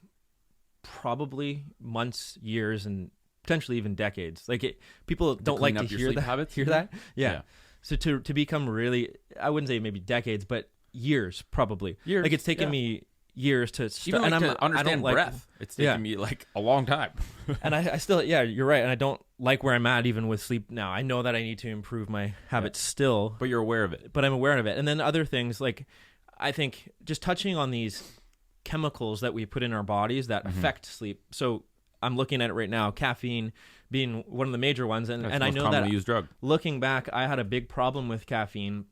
probably months, years, and potentially even decades. Like people don't like to hear that. Yeah. So to become really, I wouldn't say maybe decades, but years probably. Like it's taken me years to start, and to understand breath. It's taken me like a long time. And I still, you're right. And I don't like where I'm at even with sleep now. I know that I need to improve my habits still. But you're aware of it. But I'm aware of it. And then other things, like I think just touching on these chemicals that we put in our bodies that affect sleep. So I'm looking at it right now, caffeine being one of the major ones. And I know that used drug. Looking back, I had a big problem with caffeine,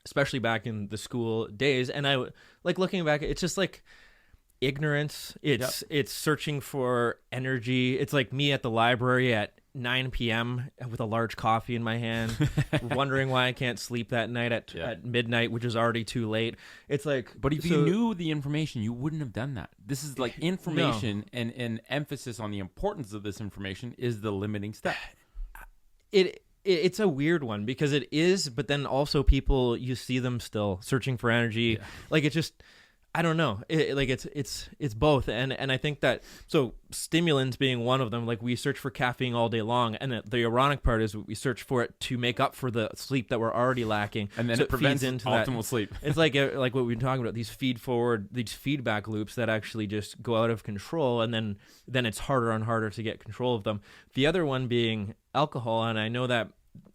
especially back in the school days. And I like looking back, it's just like ignorance. It's searching for energy. It's like me at the library at 9 p.m. with a large coffee in my hand, wondering why I can't sleep that night at midnight, which is already too late. It's like, but if you knew the information, you wouldn't have done that. This is like information, and emphasis on the importance of this information is the limiting step. It's a weird one because it is, but then also people, you see them still searching for energy. Like it's just, I don't know. It's both, and I think that, so stimulants being one of them. Like we search for caffeine all day long, and the ironic part is we search for it to make up for the sleep that we're already lacking, and then it prevents into optimal sleep. It's like what we've been talking about, these these feedback loops that actually just go out of control, and then it's harder and harder to get control of them. The other one being alcohol, and I know that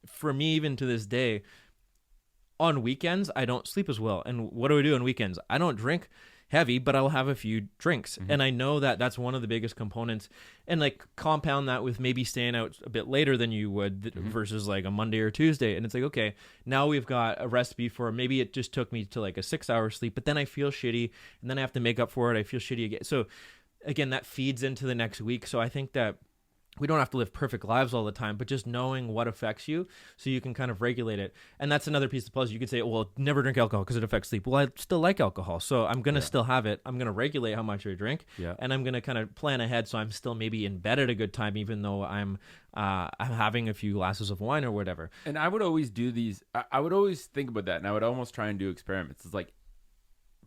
for me, even to this day, on weekends, I don't sleep as well. And what do I do on weekends? I don't drink heavy, but I'll have a few drinks. And I know that that's one of the biggest components. And like compound that with maybe staying out a bit later than you would versus like a Monday or Tuesday. And it's like, okay, now we've got a recipe for, maybe it just took me to like a 6-hour sleep, but then I feel shitty and then I have to make up for it. I feel shitty again. So again, that feeds into the next week. So I think that we don't have to live perfect lives all the time, but just knowing what affects you so you can kind of regulate it. And that's another piece of the puzzle. You could say, well, never drink alcohol because it affects sleep. Well, I still like alcohol, so I'm going to still have it. I'm going to regulate how much I drink, and I'm going to kind of plan ahead so I'm still maybe in bed at a good time, even though I'm having a few glasses of wine or whatever. And I would always do these. I would always think about that, and I would almost try and do experiments. It's like,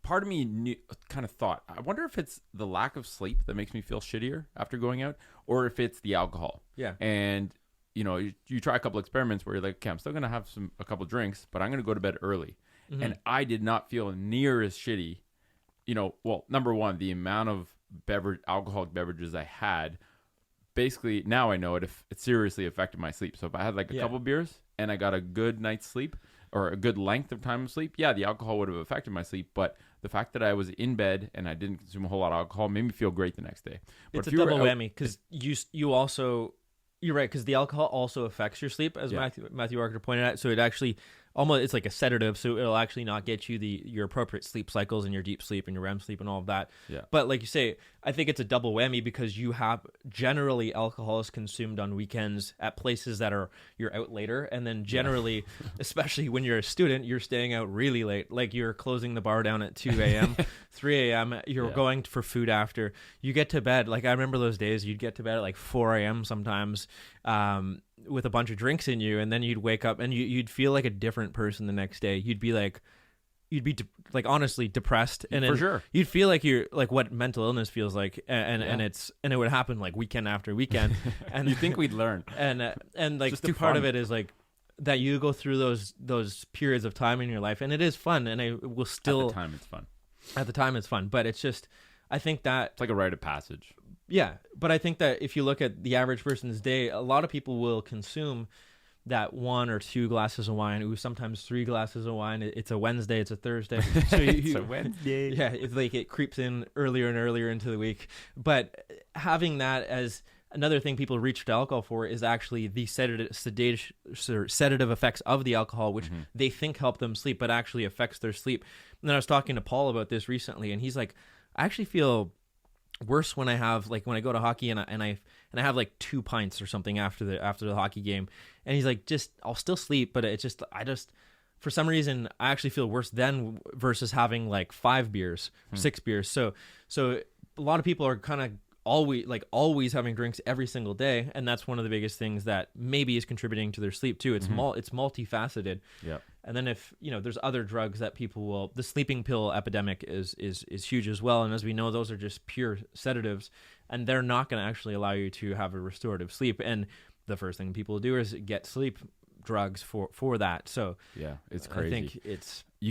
part of me kind of thought, I wonder if it's the lack of sleep that makes me feel shittier after going out, or if it's the alcohol. Yeah. And you try a couple experiments where you're like, okay, I'm still gonna have a couple drinks, but I'm gonna go to bed early. Mm-hmm. And I did not feel near as shitty. Well, number one, the amount of alcoholic beverages I had, basically now I know it seriously affected my sleep. So if I had like a couple beers and I got a good night's sleep, or a good length of time of sleep, the alcohol would have affected my sleep, but the fact that I was in bed and I didn't consume a whole lot of alcohol made me feel great the next day. But it's a double whammy, because you also, you're right, because the alcohol also affects your sleep, as Matthew Walker pointed out. So it actually it's like a sedative, so it'll actually not get you your appropriate sleep cycles and your deep sleep and your REM sleep and all of that. Yeah. But like you say, I think it's a double whammy, because you have generally alcohol is consumed on weekends at places that you're out later, and then generally, especially when you're a student, you're staying out really late. Like you're closing the bar down at 2 a.m., 3 a.m. You're going for food after. You get to bed. Like I remember those days, you'd get to bed at like 4 a.m. sometimes. With a bunch of drinks in you, and then you'd wake up and you'd feel like a different person the next day. You'd be honestly depressed, and for sure you'd feel like you're like what mental illness feels like, and it would happen like weekend after weekend. And you think we'd learn, and like just the part of it is like that you go through those periods of time in your life, and it is fun, and I will still at the time it's fun, but it's just, I think that it's like a rite of passage. Yeah, but I think that if you look at the average person's day, a lot of people will consume that 1 or 2 glasses of wine, sometimes 3 glasses of wine. It's a Wednesday, it's a Thursday. So it's a Wednesday. Yeah, it's like it creeps in earlier and earlier into the week. But having that as another thing people reach to alcohol for is actually the sedative effects of the alcohol, which they think help them sleep, but actually affects their sleep. And then I was talking to Paul about this recently, and he's like, I actually feel worse when I go to hockey and I have like 2 pints or something after the hockey game, and he's like, I'll still sleep, but I just for some reason I actually feel worse then versus having like 5 beers, 6 beers. So a lot of people are kind of always having drinks every single day, and that's one of the biggest things that maybe is contributing to their sleep too. It's it's multifaceted. Yeah. And then if there's other drugs that people will, the sleeping pill epidemic is huge as well. And as we know, those are just pure sedatives, and they're not going to actually allow you to have a restorative sleep. And the first thing people do is get sleep drugs for that. So yeah, it's crazy. I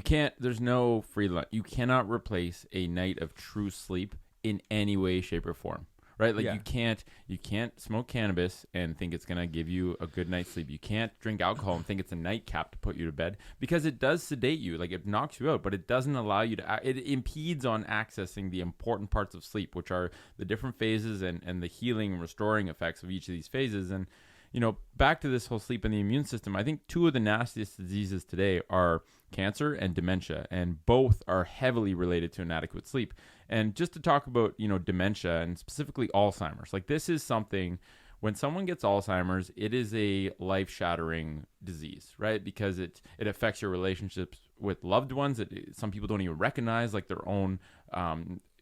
think there's no free lunch. You cannot replace a night of true sleep in any way, shape, or form. Right? Like you can't smoke cannabis and think it's going to give you a good night's sleep. You can't drink alcohol and think it's a nightcap to put you to bed, because it does sedate you. Like it knocks you out, but it doesn't allow you to, it impedes on accessing the important parts of sleep, which are the different phases and the healing and restoring effects of each of these phases. And, back to this whole sleep and the immune system, I think 2 of the nastiest diseases today are cancer and dementia, and both are heavily related to inadequate sleep. And just to talk about, dementia and specifically Alzheimer's, like this is something, when someone gets Alzheimer's, it is a life-shattering disease, right? Because it affects your relationships with loved ones. Some people don't even recognize like their own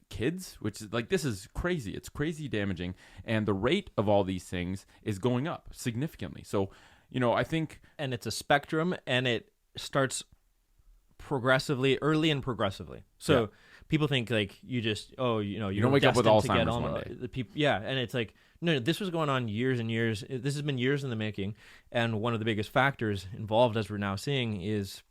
kids, which is like, this is crazy. It's crazy damaging. And the rate of all these things is going up significantly. So, I think... And it's a spectrum, and it starts early and progressively. So people think like you don't wake up with Alzheimer's one day. The people, and it's like, no, this was going on years and years. This has been years in the making, and one of the biggest factors involved, as we're now seeing, is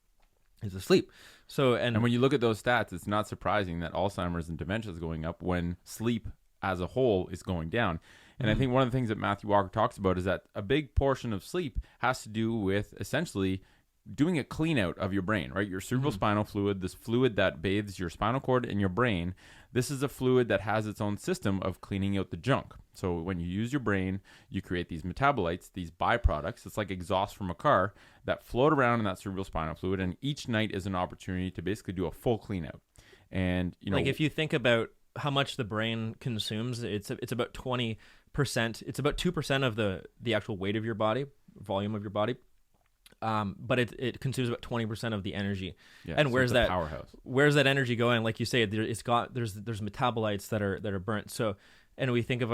the sleep. So and when you look at those stats, it's not surprising that Alzheimer's and dementia is going up when sleep as a whole is going down. And I think one of the things that Matthew Walker talks about is that a big portion of sleep has to do with essentially doing a clean out of your brain, right? Your cerebral spinal fluid, this fluid that bathes your spinal cord and your brain, this is a fluid that has its own system of cleaning out the junk. So when you use your brain, you create these metabolites, these byproducts. It's like exhaust from a car that float around in that cerebral spinal fluid, and each night is an opportunity to basically do a full clean out. And, like if you think about how much the brain consumes, it's about 20 percent. It's about 2% of the actual weight of your body, volume of your body. But it consumes about 20% of the energy. Yeah, and so where's it's a that powerhouse? Where's that energy going? Like you say, there's metabolites that are burnt. So, and we think of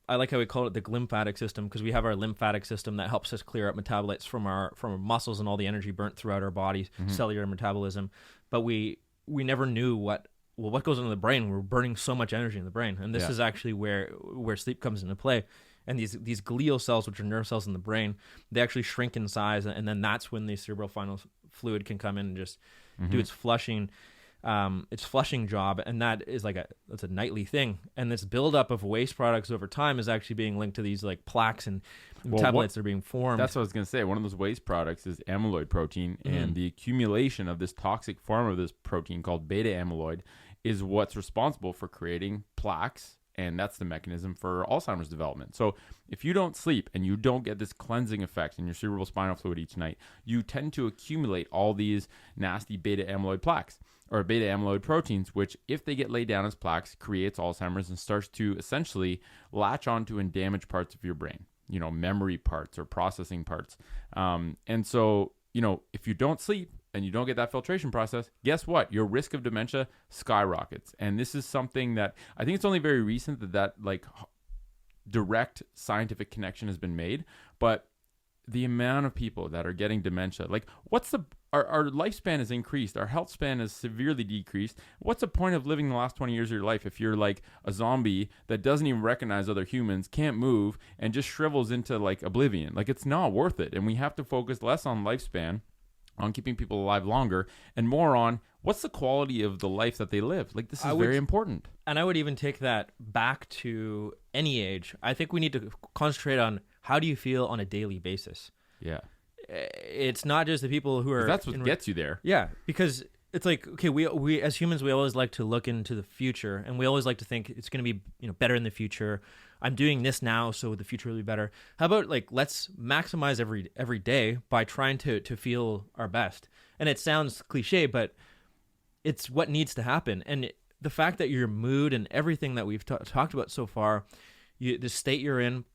I like how we call it the glymphatic system, because we have our lymphatic system that helps us clear out metabolites from our muscles and all the energy burnt throughout our body, cellular metabolism. But we never knew what goes on in the brain. We're burning so much energy in the brain, and this is actually where sleep comes into play. And these glial cells, which are nerve cells in the brain, they actually shrink in size, and then that's when the cerebral spinal fluid can come in and just do its flushing job, and that is that's a nightly thing. And this buildup of waste products over time is actually being linked to these like plaques and metabolites that are being formed. That's what I was going to say. One of those waste products is amyloid protein, and the accumulation of this toxic form of this protein called beta amyloid is what's responsible for creating plaques. And that's the mechanism for Alzheimer's development. So if you don't sleep and you don't get this cleansing effect in your cerebral spinal fluid each night, you tend to accumulate all these nasty beta amyloid plaques or beta amyloid proteins, which if they get laid down as plaques, creates Alzheimer's and starts to essentially latch onto and damage parts of your brain, memory parts or processing parts. And so, if you don't sleep and you don't get that filtration process, guess what? Your risk of dementia skyrockets. And this is something that I think it's only very recent that like direct scientific connection has been made. But the amount of people that are getting dementia, like our lifespan has increased. Our health span is severely decreased. What's the point of living the last 20 years of your life if you're like a zombie that doesn't even recognize other humans, can't move, and just shrivels into like oblivion? Like, it's not worth it. And we have to focus less on lifespan, on keeping people alive longer, and more on what's the quality of the life that they live. Like, this is very important. And I would even take that back to any age. I think we need to concentrate on how do you feel on a daily basis. Yeah. It's not just the people who are... That's what gets you there. Yeah, because it's like, okay, we as humans, we always like to look into the future, and we always like to think it's going to be better in the future. I'm doing this now, so the future will be better. How about let's maximize every day by trying to feel our best? And it sounds cliche, but it's what needs to happen. And the fact that your mood and everything that we've talked about so far, the state you're in,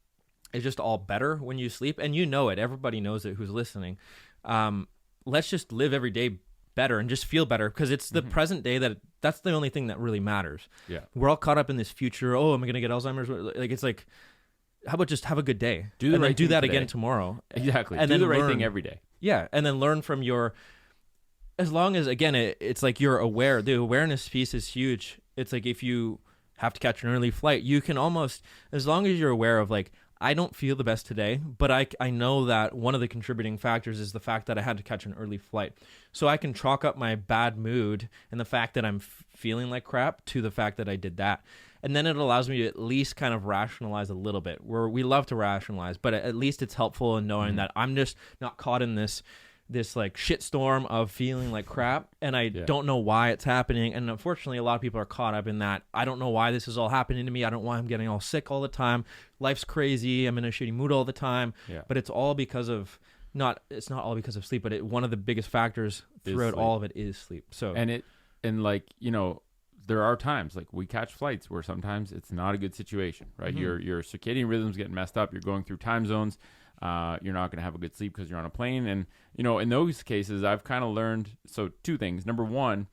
is just all better when you sleep. And it. Everybody knows it who's listening. Let's just live every day better and just feel better, because it's the present day that's the only thing that really matters. Yeah. We're all caught up in this future. Oh, am I going to get Alzheimer's? It's like, how about just have a good day? Do that again tomorrow. Exactly. And do then the right thing every day. Yeah. And then learn from as long as, again, it's like you're aware. The awareness piece is huge. It's like if you have to catch an early flight, you can almost, as long as you're aware of like, I don't feel the best today, but I know that one of the contributing factors is the fact that I had to catch an early flight. So I can chalk up my bad mood and the fact that I'm feeling like crap to the fact that I did that. And then it allows me to at least kind of rationalize a little bit, where we love to rationalize, but at least it's helpful in knowing that I'm just not caught in this like shitstorm of feeling like crap, and I don't know why it's happening. And unfortunately, a lot of people are caught up in that. I don't know why this is all happening to me. I don't know why I'm getting all sick all the time. Life's crazy. I'm in a shitty mood all the time. Yeah. But it's all because of it's not all because of sleep, but one of the biggest factors throughout all of it is sleep. So there are times like we catch flights where sometimes it's not a good situation, right? Your circadian rhythm's getting messed up. You're going through time zones. You're not going to have a good sleep because you're on a plane. And, in those cases, I've kind of learned, so two things. Number one,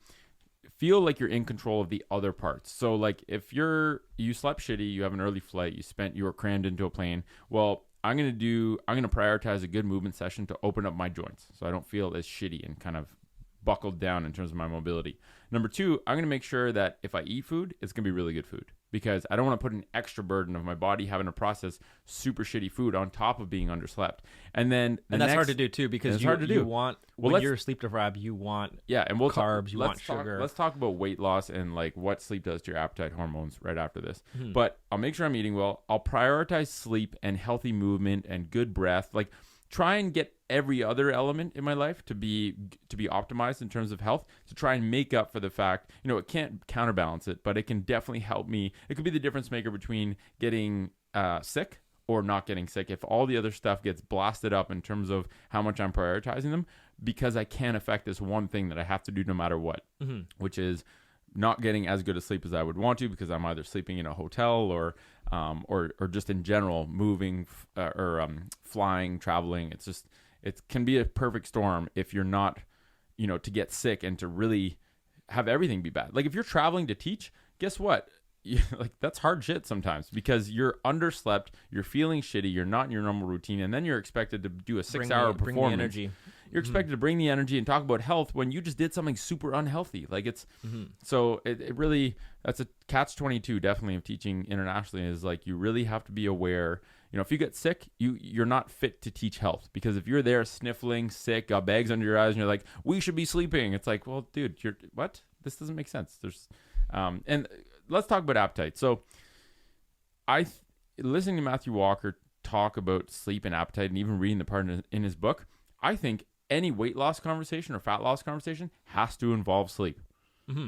feel like you're in control of the other parts. So like if you slept shitty, you have an early flight, you were crammed into a plane. Well, I'm going to prioritize a good movement session to open up my joints so I don't feel as shitty and kind of buckled down in terms of my mobility. Number two, I'm going to make sure that if I eat food, it's going to be really good food, because I don't want to put an extra burden of my body having to process super shitty food on top of being underslept. And that's hard to do too, because you want, when you're sleep deprived, you want carbs, you want sugar. Let's talk about weight loss and like what sleep does to your appetite hormones right after this. But I'll make sure I'm eating well. I'll prioritize sleep and healthy movement and good breath. Like, try and get every other element in my life to be optimized in terms of health, to try and make up for the fact, it can't counterbalance it, but it can definitely help me. It could be the difference maker between getting sick or not getting sick if all the other stuff gets blasted up in terms of how much I'm prioritizing them, because I can't affect this one thing that I have to do no matter what, which is not getting as good a sleep as I would want to because I'm either sleeping in a hotel or just in general moving flying, traveling. It's just, it can be a perfect storm if you're not, to get sick and to really have everything be bad. Like if you're traveling to teach, guess what? Like that's hard shit sometimes because you're underslept, you're feeling shitty, you're not in your normal routine, and then you're expected to do a 6-hour performance. Bring the energy. You're expected to bring the energy and talk about health when you just did something super unhealthy. Like it's so it really, that's a catch-22 definitely of teaching internationally, is like you really have to be aware. If you get sick, you're not fit to teach health, because if you're there sniffling, sick, got bags under your eyes, and you're like, we should be sleeping. It's like, well, dude, what? This doesn't make sense. There's and let's talk about appetite. So listening to Matthew Walker talk about sleep and appetite, and even reading the part in his book, I think any weight loss conversation or fat loss conversation has to involve sleep.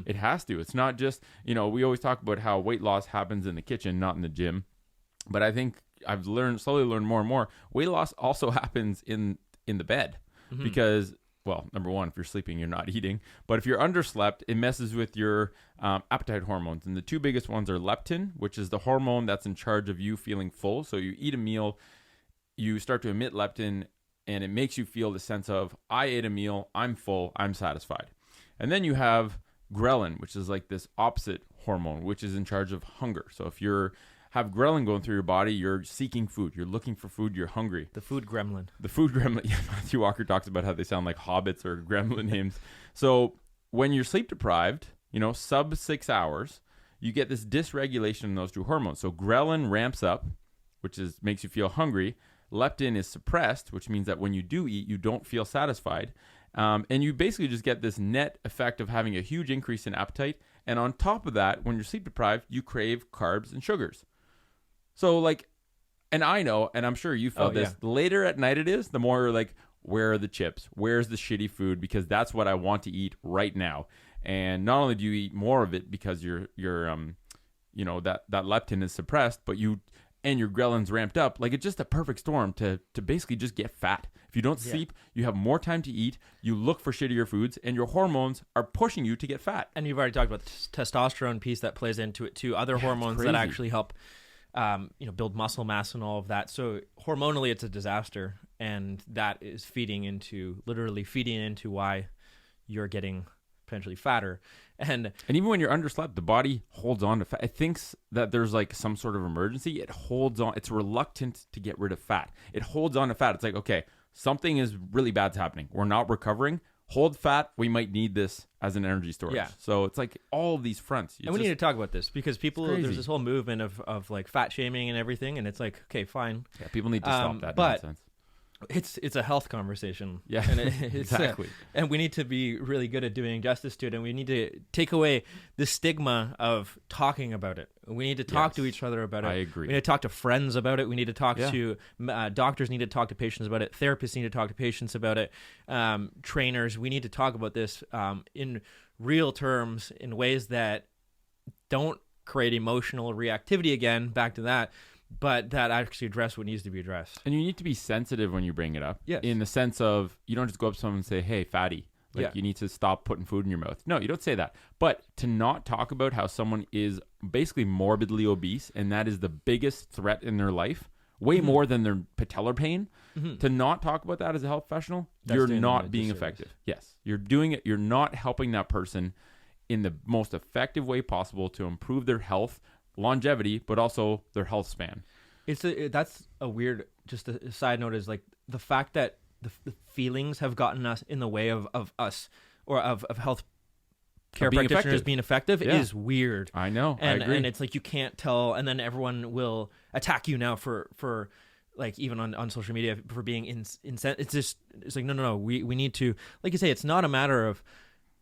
It has to. It's not just, we always talk about how weight loss happens in the kitchen, not in the gym. But I think I've slowly learned more and more, weight loss also happens in the bed. Because, well, number one, if you're sleeping, you're not eating. But if you're underslept, it messes with your appetite hormones. And the two biggest ones are leptin, which is the hormone that's in charge of you feeling full. So you eat a meal, you start to emit leptin, and it makes you feel the sense of, I ate a meal, I'm full, I'm satisfied. And then you have ghrelin, which is like this opposite hormone, which is in charge of hunger. So if you have ghrelin going through your body, you're seeking food, you're looking for food, you're hungry. The food gremlin. Yeah, Matthew Walker talks about how they sound like hobbits or gremlin names. So when you're sleep deprived, sub 6 hours, you get this dysregulation in those two hormones. So ghrelin ramps up, which makes you feel hungry. Leptin is suppressed, which means that when you do eat, you don't feel satisfied. And you basically just get this net effect of having a huge increase in appetite. And on top of that, when you're sleep deprived, you crave carbs and sugars. So and I know, and I'm sure you felt this, the later at night it is, the more you're like, where are the chips? Where's the shitty food? Because that's what I want to eat right now. And not only do you eat more of it because you're that leptin is suppressed, but your ghrelin's ramped up. Like it's just a perfect storm to basically just get fat. If you don't sleep, you have more time to eat, you look for shittier foods, and your hormones are pushing you to get fat. And you've already talked about the testosterone piece that plays into it too, other hormones that actually help build muscle mass and all of that. So hormonally it's a disaster, and that is literally feeding into why you're getting potentially fatter. And even when you're underslept, the body holds on to fat. It thinks that there's like some sort of emergency. It holds on. It's reluctant to get rid of fat. It holds on to fat. It's like, okay, something is really bad's happening. We're not recovering. Hold fat. We might need this as an energy storage. Yeah. So it's like all of these fronts. And we need to talk about this because there's this whole movement of like fat shaming and everything. And it's like, okay, fine. Yeah, people need to stop that nonsense. It's a health conversation. Yeah, and exactly. And we need to be really good at doing justice to it. And we need to take away the stigma of talking about it. We need to talk to each other about it. I agree. We need to talk to friends about it. We need to talk to doctors need to talk to patients about it. Therapists need to talk to patients about it. Trainers, we need to talk about this in real terms in ways that don't create emotional reactivity again, back to that, but that actually address what needs to be addressed. And you need to be sensitive when you bring it up. Yes. In the sense of, you don't just go up to someone and say, hey, fatty. You need to stop putting food in your mouth. No, you don't say that. But to not talk about how someone is basically morbidly obese, and that is the biggest threat in their life, way more than their patellar pain, to not talk about that as a health professional, you're not being effective. Yes. You're doing it. You're not helping that person in the most effective way possible to improve their health, longevity, but also their health span. That's a weird, just a side note, is like the fact that the feelings have gotten us in the way of us, or of health care practitioners being effective is weird. I know. I agree. And it's like you can't tell, and then everyone will attack you now for like even on social media for being it's like no. We need to, like you say, it's not a matter of,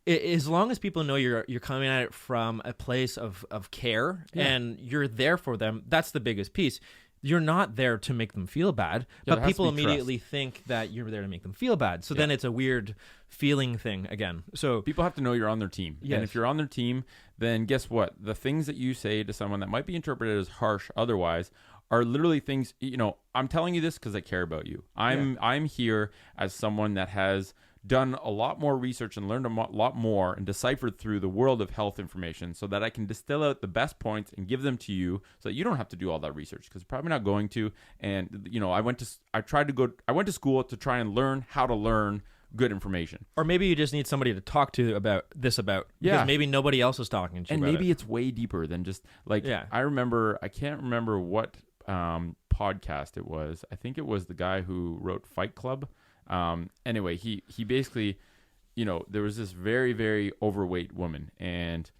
as long as people know you're coming at it from a place of care and you're there for them, that's the biggest piece. You're not there to make them feel bad, but people immediately think that you're there to make them feel bad. So then it's a weird feeling thing again. So people have to know you're on their team. Yes. And if you're on their team, then guess what? The things that you say to someone that might be interpreted as harsh otherwise are literally things, I'm telling you this because I care about you. I'm here as someone that has done a lot more research and learned a lot more and deciphered through the world of health information so that I can distill out the best points and give them to you so that you don't have to do all that research, because you're probably not going to. And, you know, I went to school to try and learn how to learn good information. Or maybe you just need somebody to talk to about this because maybe nobody else is talking to you and about maybe it's way deeper than just like, I can't remember what podcast it was. I think it was the guy who wrote Fight Club. Anyway, he basically, you know, there was this very, very overweight woman, and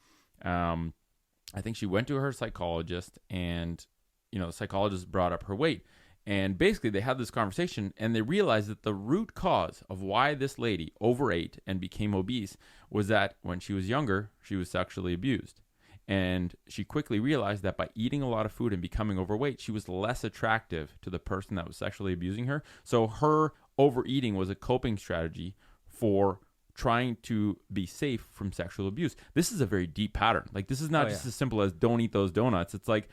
I think she went to her psychologist, and, you know, the psychologist brought up her weight. And basically they had this conversation, and they realized that the root cause of why this lady overate and became obese was that when she was younger, she was sexually abused. And she quickly realized that by eating a lot of food and becoming overweight, she was less attractive to the person that was sexually abusing her. So her overeating was a coping strategy for trying to be safe from sexual abuse. This is a very deep pattern. Like, this is not just as simple as don't eat those donuts. It's like,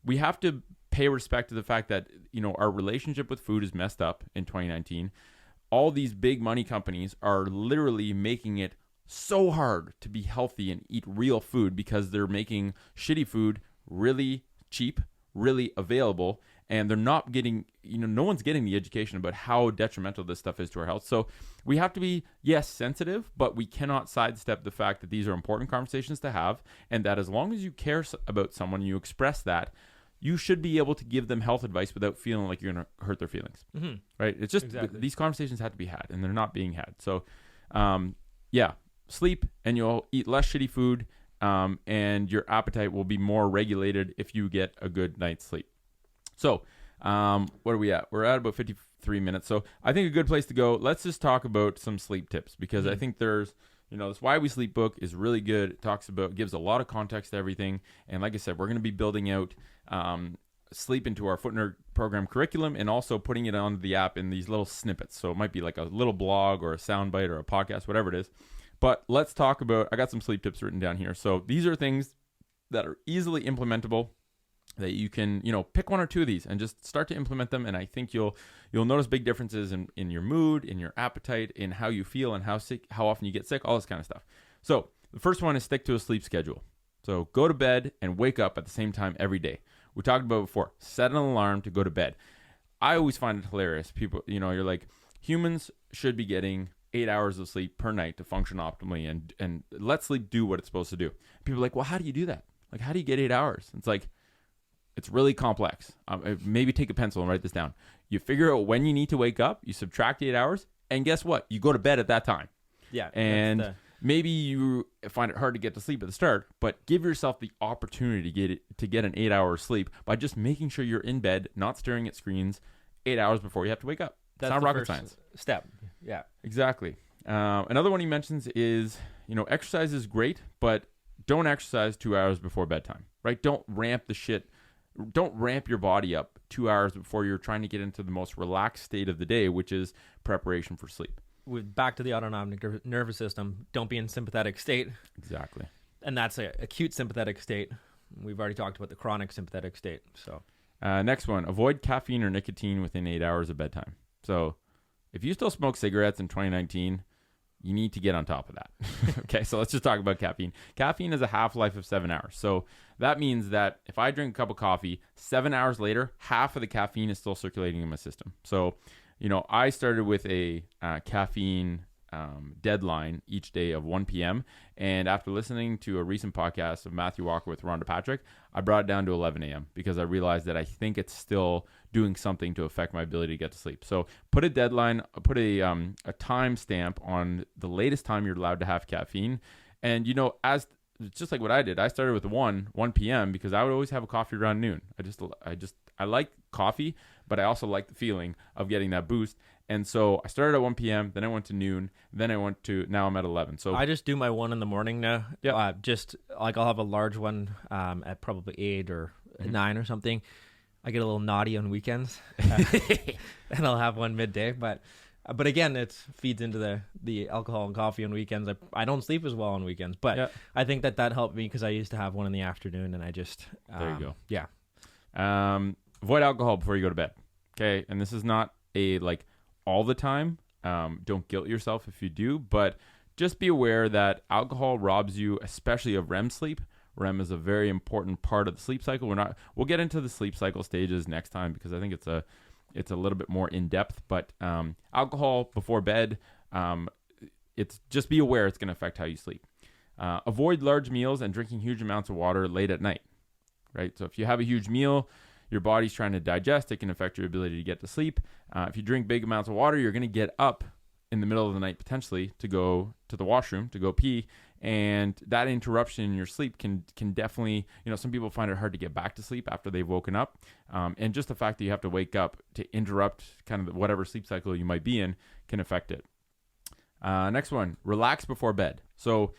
we have to pay respect to the fact that, you know, our relationship with food is messed up in 2019. All these big money companies are literally making it so hard to be healthy and eat real food because they're making shitty food really cheap, really available, and they're not getting, you know, no one's getting the education about how detrimental this stuff is to our health. So we have to be, yes, sensitive, but we cannot sidestep the fact that these are important conversations to have, and that as long as you care about someone, you express that, you should be able to give them health advice without feeling like you're going to hurt their feelings. Mm-hmm. Right? It's just these conversations have to be had, and they're not being had. So, sleep, and you'll eat less shitty food, and your appetite will be more regulated if you get a good night's sleep. So, what are we at? We're at about 53 minutes. So I think a good place to go, let's just talk about some sleep tips, because I think there's, you know, this Why We Sleep book is really good. It gives a lot of context to everything. And like I said, we're going to be building out sleep into our Foot Nerd program curriculum, and also putting it on the app in these little snippets. So it might be like a little blog or a soundbite or a podcast, whatever it is. But let's talk about, I got some sleep tips written down here. So these are things that are easily implementable, that you can, you know, pick one or two of these and just start to implement them. And I think you'll notice big differences in your mood, in your appetite, in how you feel, and how often you get sick, all this kind of stuff. So the first one is stick to a sleep schedule. So go to bed and wake up at the same time every day. We talked about it before. Set an alarm to go to bed. I always find it hilarious. People, you know, you're like, humans should be getting 8 hours of sleep per night to function optimally, and let sleep do what it's supposed to do. People are like, well, how do you do that? Like, how do you get 8 hours? It's like, it's really complex. Maybe take a pencil and write this down. You figure out when you need to wake up, you subtract 8 hours, and guess what? You go to bed at that time. Yeah. And maybe you find it hard to get to sleep at the start, but give yourself the opportunity to get an 8 hour sleep by just making sure you're in bed, not staring at screens 8 hours before you have to wake up. That's not rocket science. Step. Yeah. Exactly. Another one he mentions is, you know, exercise is great, but don't exercise 2 hours before bedtime, right? Don't ramp your body up 2 hours before you're trying to get into the most relaxed state of the day, which is preparation for sleep. Back to the autonomic nervous system. Don't be in sympathetic state. Exactly. And that's an acute sympathetic state. We've already talked about the chronic sympathetic state. So, next one, avoid caffeine or nicotine within 8 hours of bedtime. So if you still smoke cigarettes in 2019, you need to get on top of that. Okay, so let's just talk about caffeine. Caffeine has a half-life of 7 hours. So that means that if I drink a cup of coffee, 7 hours later, half of the caffeine is still circulating in my system. So, you know, I started with a caffeine deadline each day of 1 p.m. And after listening to a recent podcast of Matthew Walker with Rhonda Patrick, I brought it down to 11 a.m. because I realized that I think it's still doing something to affect my ability to get to sleep. So put a deadline, put a time stamp on the latest time you're allowed to have caffeine. And, you know, as just like what I did, I started with 1 p.m. because I would always have a coffee around noon. I like coffee, but I also like the feeling of getting that boost. And so I started at 1 p.m., then I went to noon, then now I'm at 11. So I just do my 1 in the morning now. Yeah. Just like I'll have a large one at probably 8 or 9 or something. I get a little naughty on weekends, and I'll have one midday. But again, it feeds into the alcohol and coffee on weekends. I don't sleep as well on weekends, but I think that helped me because I used to have one in the afternoon, and I just there you go. Yeah. Avoid alcohol before you go to bed. Okay, and this is not a like all the time. Don't guilt yourself if you do, but just be aware that alcohol robs you, especially of REM sleep. REM is a very important part of the sleep cycle. We'll get into the sleep cycle stages next time because I think it's a little bit more in depth. But alcohol before bed, it's just be aware it's going to affect how you sleep. Avoid large meals and drinking huge amounts of water late at night. Right. So if you have a huge meal, your body's trying to digest. It can affect your ability to get to sleep. If you drink big amounts of water, you're going to get up in the middle of the night potentially to go to the washroom, to go pee. And that interruption in your sleep can definitely, some people find it hard to get back to sleep after they've woken up. And just the fact that you have to wake up to interrupt kind of whatever sleep cycle you might be in can affect it. Next one, relax before bed. So,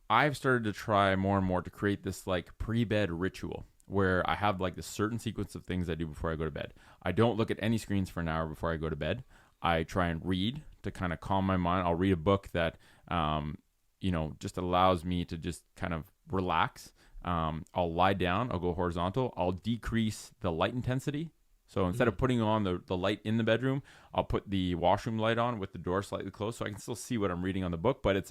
I've started to try more and more to create this like pre-bed ritual where I have like this certain sequence of things I do before I go to bed. I don't look at any screens for an hour before I go to bed. I try and read to kind of calm my mind. I'll read a book that, just allows me to just kind of relax. I'll lie down. I'll go horizontal. I'll decrease the light intensity. So instead of putting on the light in the bedroom, I'll put the washroom light on with the door slightly closed so I can still see what I'm reading on the book. But it's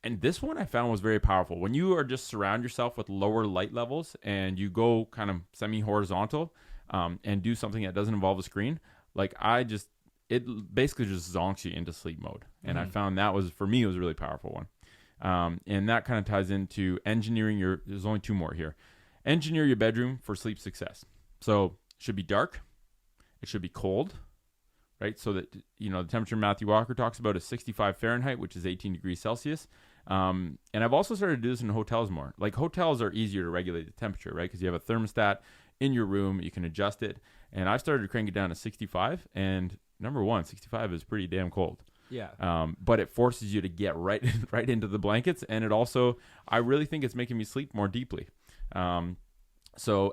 and this one I found was very powerful. When you are just surround yourself with lower light levels and you go kind of semi-horizontal and do something that doesn't involve a screen, it basically just zonks you into sleep mode. And I found that was, for me, it was a really powerful one. And that kind of ties into engineering there's only two more here. Engineer your bedroom for sleep success. So it should be dark. It should be cold, right? So that, the temperature Matthew Walker talks about is 65 Fahrenheit, which is 18 degrees Celsius. And I've also started to do this in hotels more. Like hotels are easier to regulate the temperature, right? Because you have a thermostat in your room, you can adjust it. And I've started to crank it down to 65. And number one, 65 is pretty damn cold. Yeah. But it forces you to get right into the blankets. And it also, I really think it's making me sleep more deeply. And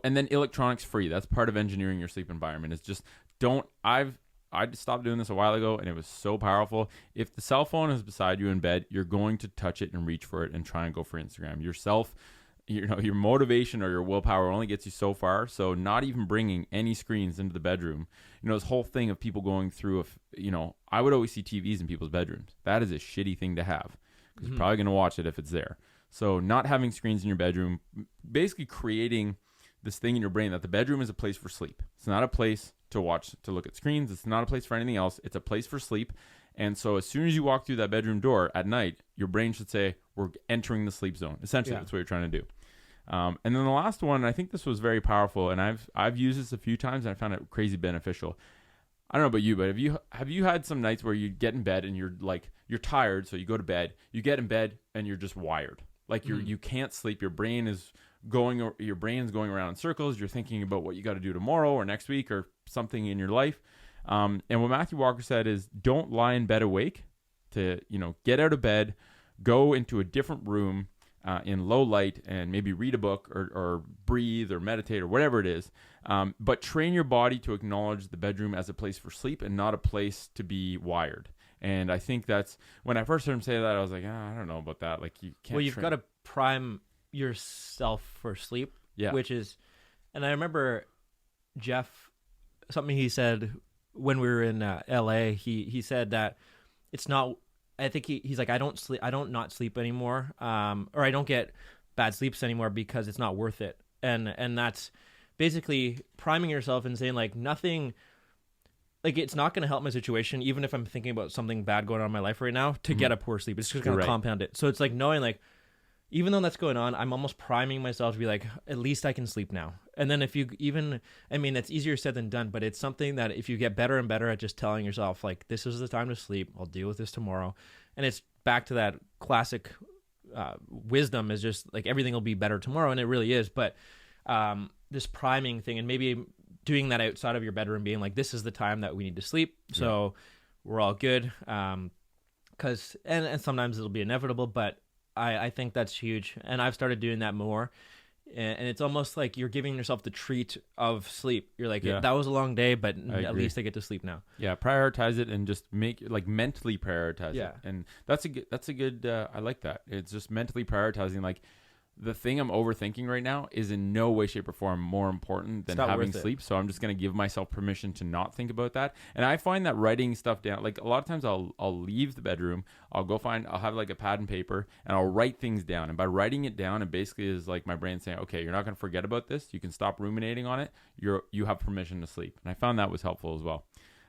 then electronics free. That's part of engineering your sleep environment is just I stopped doing this a while ago and it was so powerful. If the cell phone is beside you in bed, you're going to touch it and reach for it and try and go for Instagram. Your motivation or your willpower only gets you so far. So not even bringing any screens into the bedroom, this whole thing of people going through, I would always see TVs in people's bedrooms. That is a shitty thing to have because you're probably going to watch it if it's there. So not having screens in your bedroom, basically creating this thing in your brain that the bedroom is a place for sleep. It's not a place to look at screens. It's not a place for anything else. It's a place for sleep. And so as soon as you walk through that bedroom door at night, your brain should say, we're entering the sleep zone. Essentially, That's what you're trying to do. And then the last one, I think this was very powerful, and I've used this a few times, and I found it crazy beneficial. I don't know about you, but have you had some nights where you get in bed and you're tired, so you go to bed, you get in bed, and you're just wired. Like you can't sleep. Your brain is going around in circles. You're thinking about what you got to do tomorrow or next week or something in your life. And what Matthew Walker said is don't lie in bed awake. To get out of bed, go into a different room in low light and maybe read a book or breathe or meditate or whatever it is. But train your body to acknowledge the bedroom as a place for sleep and not a place to be wired. And I think that's when I first heard him say that, I was like, I don't know about that. Like you can't. Well, you've got to prime yourself for sleep. Yeah. And I remember Jeff, something he said when we were in LA. He said that it's not. I think he's like, I don't not sleep anymore, or I don't get bad sleeps anymore because it's not worth it. And that's basically priming yourself and saying like nothing. Like, it's not going to help my situation, even if I'm thinking about something bad going on in my life right now, to get a poor sleep. It's just going to compound it. So it's like knowing, like, even though that's going on, I'm almost priming myself to be like, at least I can sleep now. And then if you it's easier said than done, but it's something that if you get better and better at just telling yourself, like, this is the time to sleep, I'll deal with this tomorrow. And it's back to that classic wisdom is just, like, everything will be better tomorrow, and it really is. But this priming thing, and maybe doing that outside of your bedroom, being like, this is the time that we need to sleep, so we're all good. Because and sometimes it'll be inevitable, but I think that's huge, and I've started doing that more. And it's almost like you're giving yourself the treat of sleep. You're like, that was a long day, but at least I get to sleep now. Yeah, prioritize it and just mentally prioritize it. And that's a good. I like that. It's just mentally prioritizing. Like, the thing I'm overthinking right now is in no way, shape, or form more important than not having worth it. sleep. So I'm just going to give myself permission to not think about that. And I find that writing stuff down, like a lot of times I'll leave the bedroom, I'll have like a pad and paper, and I'll write things down. And by writing it down, it basically is like my brain saying, okay, you're not going to forget about this. You can stop ruminating on it. You have permission to sleep. And I found that was helpful as well.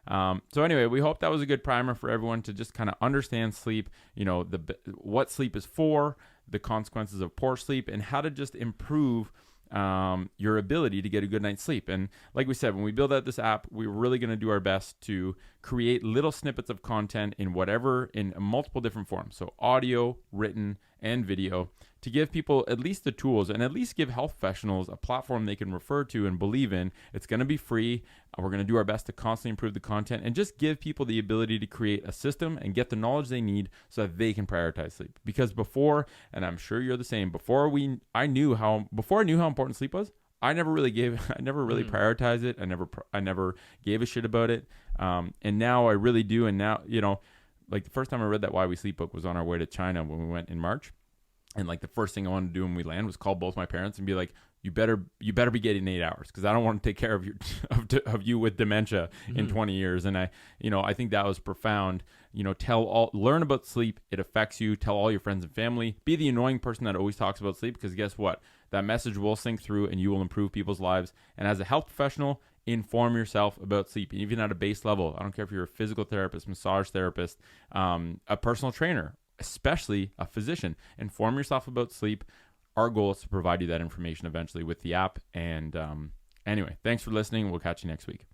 So anyway, we hope that was a good primer for everyone to just kind of understand sleep, what sleep is for, the consequences of poor sleep, and how to just improve your ability to get a good night's sleep. And like we said, when we build out this app, we're really going to do our best to create little snippets of content in multiple different forms. So audio, written, and video, to give people at least the tools and at least give health professionals a platform they can refer to and believe in. It's going to be free. We're going to do our best to constantly improve the content and just give people the ability to create a system and get the knowledge they need so that they can prioritize sleep. Because before, and I'm sure you're the same, before I knew how important sleep was, I never really prioritized it. I never gave a shit about it. And now I really do. And now, like the first time I read that Why We Sleep book was on our way to China when we went in March. And like the first thing I wanted to do when we land was call both my parents and be like, you better be getting 8 hours, because I don't want to take care of you with dementia in 20 years. And I think that was profound. Learn about sleep. It affects you. Tell all your friends and family. Be the annoying person that always talks about sleep, because guess what? That message will sink through and you will improve people's lives. And as a health professional, inform yourself about sleep, even at a base level. I don't care if you're a physical therapist, massage therapist, a personal trainer, especially a physician. Inform yourself about sleep. Our goal is to provide you that information eventually with the app. And anyway, thanks for listening. We'll catch you next week.